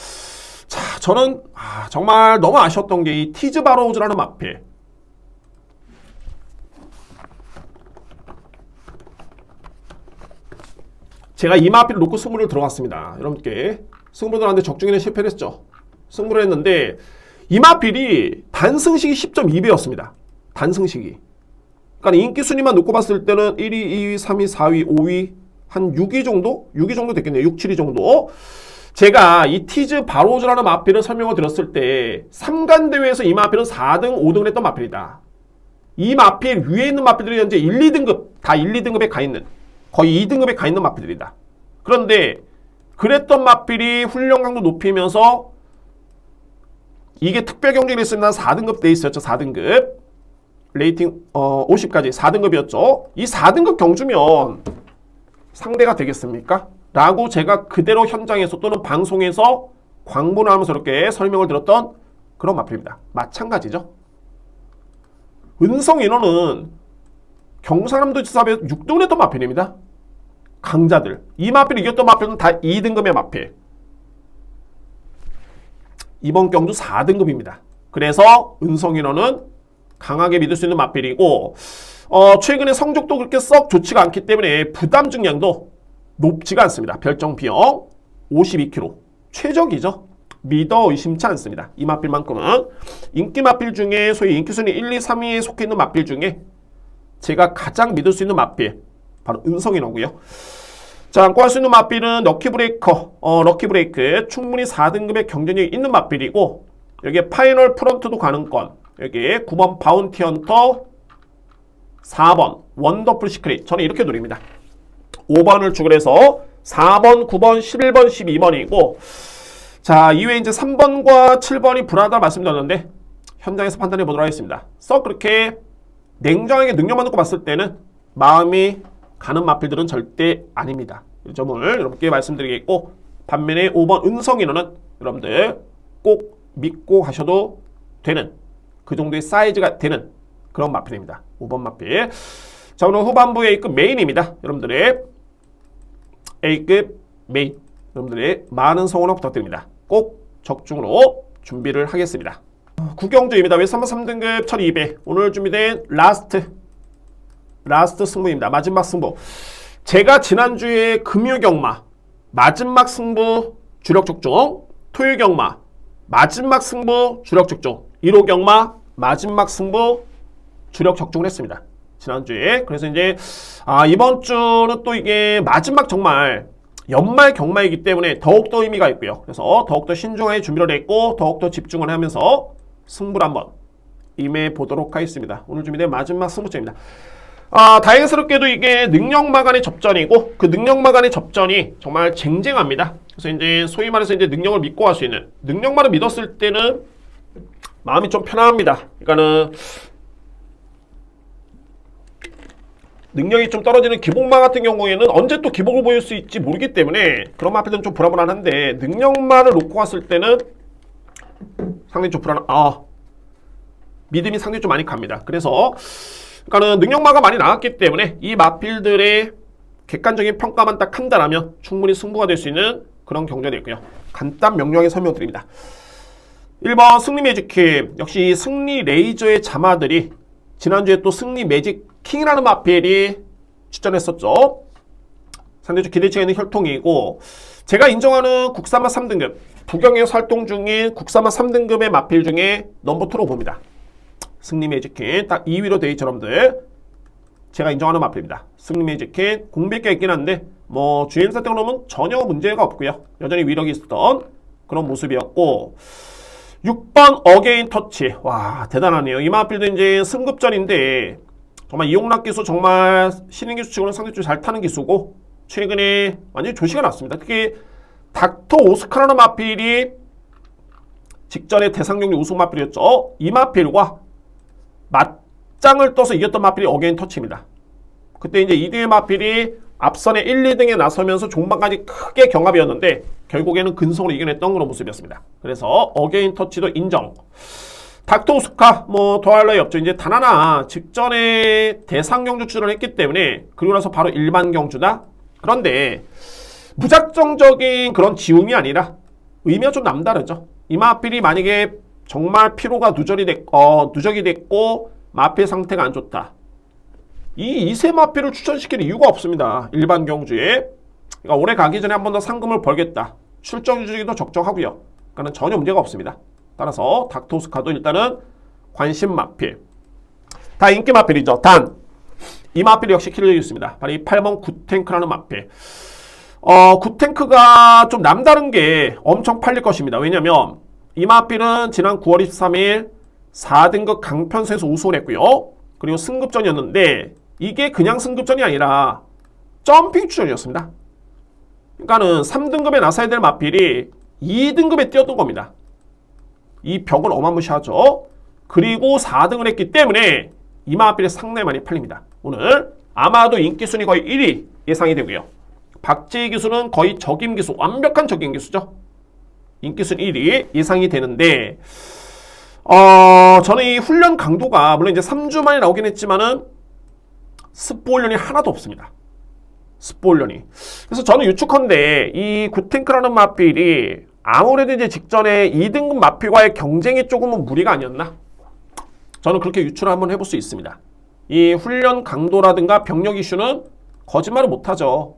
저는 정말 너무 아쉬웠던 게 이 티즈 바로우즈라는 마필. 제가 이 마필을 놓고 승부를 들어갔습니다. 여러분께 승부를 들어갔는데 적중에는 실패를 했죠. 승부를 했는데 이 마필이 단승식이 10.2배였습니다. 단승식이. 그러니까 인기 순위만 놓고 봤을 때는 1위, 2위, 3위, 4위, 5위 한 6위 정도? 6위 정도 됐겠네요. 6, 7위 정도. 제가 이 티즈 바로우즈라는 마필을 설명을 드렸을 때 3간 대회에서 이 마필은 4등, 5등을 했던 마필이다. 이 마필 위에 있는 마필들이 현재 1, 2등급 다 1, 2등급에 가 있는 거의 2등급에 가 있는 마필들이다. 그런데 그랬던 마필이 훈련 강도 높이면서 이게 특별 경쟁이 있으면 4등급 돼 있었죠. 4등급. 레이팅 50까지 4등급이었죠. 이 4등급 경주면 상대가 되겠습니까? 라고 제가 그대로 현장에서 또는 방송에서 광고를 하면서 이렇게 설명을 드렸던 그런 마필입니다. 마찬가지죠. 은성인어는 경상남도 지사배에서 6등을 했던 마필입니다. 강자들. 이 마필을 이겼던 마필은 다 2등급의 마필. 이번 경주 4등급입니다. 그래서 은성인어는 강하게 믿을 수 있는 마필이고 최근에 성적도 그렇게 썩 좋지가 않기 때문에 부담 증량도 높지가 않습니다. 별정 비용 52kg. 최적이죠. 믿어 의심치 않습니다. 이 마필만큼은. 인기 마필 중에 소위 인기순위 1, 2, 3위에 속해 있는 마필 중에 제가 가장 믿을 수 있는 마필 바로 은성인어고요. 자, 할 수 있는 마필은 럭키브레이커, 럭키브레이크 충분히 4등급의 경쟁력이 있는 마필이고 여기에 파이널 프런트도 가능권, 여기에 9번 바운티 헌터, 4번 원더풀 시크릿. 저는 이렇게 노립니다. 5번을 축을 해서 4번, 9번, 11번, 12번이고 자, 이외에 이제 3번과 7번이 불안하다 말씀드렸는데 현장에서 판단해 보도록 하겠습니다. 썩 그렇게 냉정하게 능력만 놓고 봤을 때는 마음이 가는 마필들은 절대 아닙니다. 이 점을 여러분께 말씀드리겠고 반면에 5번 은성인어는 여러분들 꼭 믿고 가셔도 되는 그 정도의 사이즈가 되는 그런 마필입니다. 5번 마필. 자, 오늘 후반부의 A급 메인입니다. 여러분들의 A급 메인. 여러분들의 많은 성원을 부탁드립니다. 꼭 적중으로 준비를 하겠습니다. 구경주입니다. 왜 3번 3등급 1200. 오늘 준비된 라스트 승부입니다. 마지막 승부. 제가 지난주에 금요 경마 마지막 승부 주력 적중, 토요일 경마 마지막 승부 주력 적중, 1호 경마 마지막 승부 주력 적중을 했습니다. 지난주에. 그래서 이제 이번 주는 또 이게 마지막 정말 연말 경마이기 때문에 더욱더 의미가 있고요. 그래서 더욱더 신중하게 준비를 했고 더욱더 집중을 하면서 승부를 한번 임해 보도록 하겠습니다. 오늘 준비된 마지막 승부처입니다. 다행스럽게도 이게 능력마 간의 접전이고 그 능력마 간의 접전이 정말 쟁쟁합니다. 그래서 이제 소위 말해서 이제 능력을 믿고 할 수 있는, 능력마를 믿었을 때는 마음이 좀 편안합니다. 그러니까는 능력이 좀 떨어지는 기복마 같은 경우에는 언제 또 기복을 보일 수 있지 모르기 때문에 그런 마필은 좀 불안불안한데, 능력마를 놓고 갔을 때는 상당히 좀 믿음이 상당히 좀 많이 갑니다. 그래서 그러니까는 능력마가 많이 나왔기 때문에 이 마필들의 객관적인 평가만 딱 한다라면 충분히 승부가 될 수 있는 그런 경기가 되고요. 간단 명료하게 설명드립니다. 1번 승리 매직킹, 역시 승리 레이저의 자마들이 지난주에 또 승리 매직킹이라는 마필이 출전했었죠. 상대적 기대치가 있는 혈통이고, 제가 인정하는 국산마 3등급, 부경에서 활동 중인 국산마 3등급의 마필 중에 넘버2로 봅니다. 승리 매직킹 딱 2위로 돼 있처럼들 제가 인정하는 마필입니다. 승리 매직킹 공백기가 있긴 한데 뭐 주행사 때로 놓으면 전혀 문제가 없고요. 여전히 위력이 있었던 그런 모습이었고, 6번 어게인 터치, 와 대단하네요. 이 마필도 이제 승급전인데 정말 이용락 기수 정말 신인 기수 치고는 상당히 좀 잘 타는 기수고 최근에 완전히 조시가 났습니다. 특히 닥터 오스카라는 마필이 직전에 대상경기 우승 마필이었죠. 이 마필과 맞짱을 떠서 이겼던 마필이 어게인 터치입니다. 그때 이제 2등의 마필이 앞선에 1, 2등에 나서면서 종반까지 크게 경합이었는데 결국에는 근성으로 이겨냈던 그런 모습이었습니다. 그래서 어게인 터치도 인정. 닥터 오스카 뭐 더할 나위 없죠. 이제 단 하나 직전에 대상 경주 출연을 했기 때문에 그리고 나서 바로 일반 경주다. 그런데 무작정적인 그런 지움이 아니라 의미가 좀 남다르죠. 이 마필이 만약에 정말 피로가 누적이 됐고 마필 상태가 안 좋다, 이 2세 마필을 추천시킬 이유가 없습니다. 일반 경주에. 그러니까 올해 가기 전에 한 번 더 상금을 벌겠다, 출정 유지도 적정하고요. 그러니까 전혀 문제가 없습니다. 따라서 닥터오스카도 일단은 관심 마필, 다 인기 마필이죠. 단 이 마필이 역시 키를 이겼습니다. 바로 이 8번 굿탱크라는 마필. 굿탱크가 좀 남다른 게 엄청 팔릴 것입니다. 왜냐면 이 마필은 지난 9월 23일 4등급 강편수에서 우승을 했고요. 그리고 승급전이었는데 이게 그냥 승급전이 아니라 점핑 추전이었습니다. 그러니까는 3등급에 나서야 될 마필이 2등급에 뛰었던 겁니다. 이 벽은 어마무시하죠. 그리고 4등을 했기 때문에 이 마필이 상당히 많이 팔립니다. 오늘 아마도 인기순위 거의 1위 예상이 되고요. 박재희 기수는 거의 적임 기수, 완벽한 적임 기수죠. 인기순위 1위 예상이 되는데, 저는 이 훈련 강도가 물론 이제 3주 만에 나오긴 했지만은 스포 훈련이 하나도 없습니다. 스포 훈련이. 그래서 저는 유축컨대 이 굿탱크라는 마필이 아무래도 이제 직전에 2등급 마필과의 경쟁이 조금은 무리가 아니었나? 저는 그렇게 유추를 한번 해볼 수 있습니다. 이 훈련 강도라든가 병력 이슈는 거짓말을 못하죠.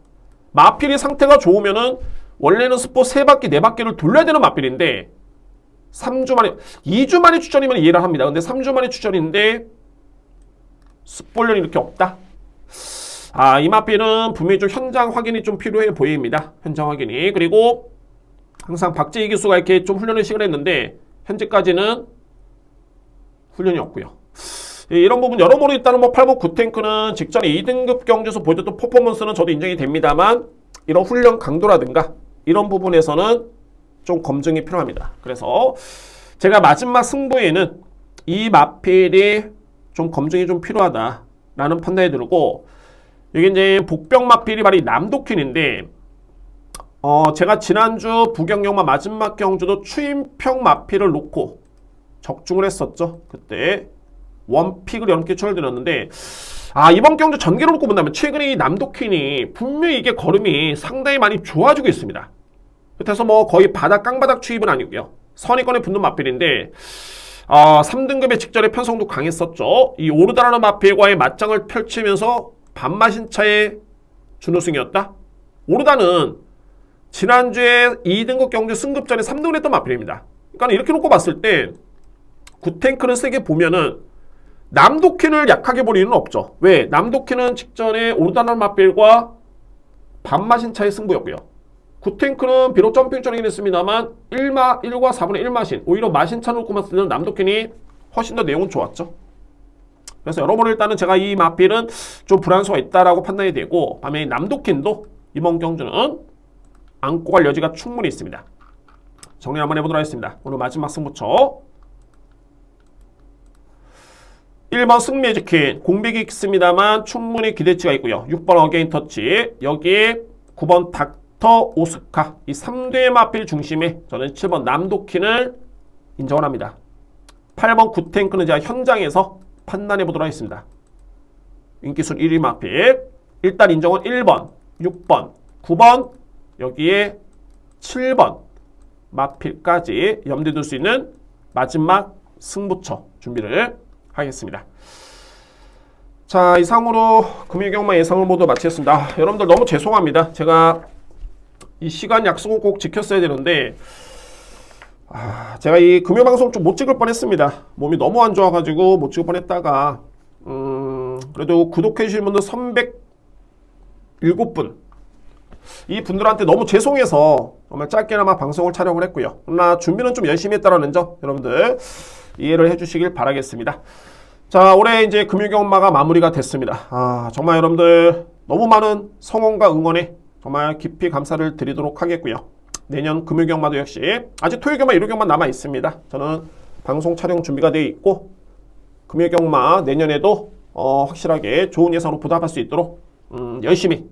마필이 상태가 좋으면은 원래는 스포 3바퀴, 4바퀴를 돌려야 되는 마필인데 3주 만에, 2주 만에 출전이면 이해를 합니다. 근데 3주 만에 출전인데 스포 훈련이 이렇게 없다? 이 마필은 분명히 좀 현장 확인이 좀 필요해 보입니다. 현장 확인이. 그리고 항상 박재희 기수가 이렇게 좀 훈련을 시작했는데 현재까지는 훈련이 없고요. 이런 부분 여러모로 일단은 뭐 8번 굿탱크는 직전에 2등급 경주에서 보여줬던 퍼포먼스는 저도 인정이 됩니다만 이런 훈련 강도라든가 이런 부분에서는 좀 검증이 필요합니다. 그래서 제가 마지막 승부에는 이 마필이 좀 검증이 좀 필요하다라는 판단이 들고, 이게 이제 복병 마필이 바로 이 남도킨인데, 제가 지난주 부경영마 마지막 경주도 추임평 마필을 놓고 적중을 했었죠. 그때 원픽을 여러분께 추천드렸는데, 이번 경주 전개로 놓고 본다면 최근에 이 남도킨이 분명히 이게 걸음이 상당히 많이 좋아지고 있습니다. 그래서 뭐 거의 바닥 깡바닥 추입은 아니고요. 선의권에 붙는 마필인데 3등급의 직전에 편성도 강했었죠. 이 오르다라는 마필과의 맞짱을 펼치면서 반마신차의 준우승이었다. 오르다는 지난주에 2등급 경주 승급전에 3등을 했던 마필입니다. 그러니까 이렇게 놓고 봤을 때 굿탱크를 세게 보면은 남도킨을 약하게 볼 이유는 없죠. 왜? 남도킨은 직전에 오르다라는 마필과 반마신차의 승부였고요. 굿탱크는 비록 점핑 쪼리긴 했습니다만 1과 4분의 1마신 오히려 마신 차놓고만 쓰는 남도캔이 훨씬 더 내용은 좋았죠. 그래서 여러분 일단은 제가 이 마필은 좀 불안수가 있다라고 판단이 되고 반면에 남도캔도 이번 경주는 안고 갈 여지가 충분히 있습니다. 정리 한번 해보도록 하겠습니다. 오늘 마지막 승부처 1번 승리의 지킨 공백이 있습니다만 충분히 기대치가 있고요. 6번 어게인 터치 여기에 9번 닥터 오스카 이 3대 마필 중심에 저는 7번 남도킨을 인정을 합니다. 8번 굿탱크는 제가 현장에서 판단해 보도록 하겠습니다. 인기순 1위 마필 일단 인정은 1번, 6번, 9번 여기에 7번 마필까지 염두에 둘 수 있는 마지막 승부처 준비를 하겠습니다. 자, 이상으로 금요경마 예상을 모두 마치겠습니다. 여러분들 너무 죄송합니다. 제가 이 시간 약속은 꼭 지켰어야 되는데 제가 이 금요방송 좀 못 찍을 뻔했습니다. 몸이 너무 안 좋아가지고 못 찍을 뻔했다가 그래도 구독해 주신 분들 307분 이 분들한테 너무 죄송해서 정말 짧게나마 방송을 촬영을 했고요. 그러나 준비는 좀 열심히 했다라는 점 여러분들 이해를 해주시길 바라겠습니다. 자, 올해 이제 금요경마가 마무리가 됐습니다. 정말 여러분들 너무 많은 성원과 응원에 정말 깊이 감사를 드리도록 하겠고요. 내년 금요경마도 역시 아직 토요경마, 일요경마 남아 있습니다. 저는 방송 촬영 준비가 되어 있고 금요경마 내년에도 확실하게 좋은 예상으로 보답할 수 있도록 열심히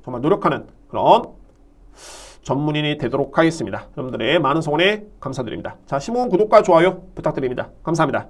정말 노력하는 그런 전문인이 되도록 하겠습니다. 여러분들의 많은 성원에 감사드립니다. 자, 심호흡 구독과 좋아요 부탁드립니다. 감사합니다.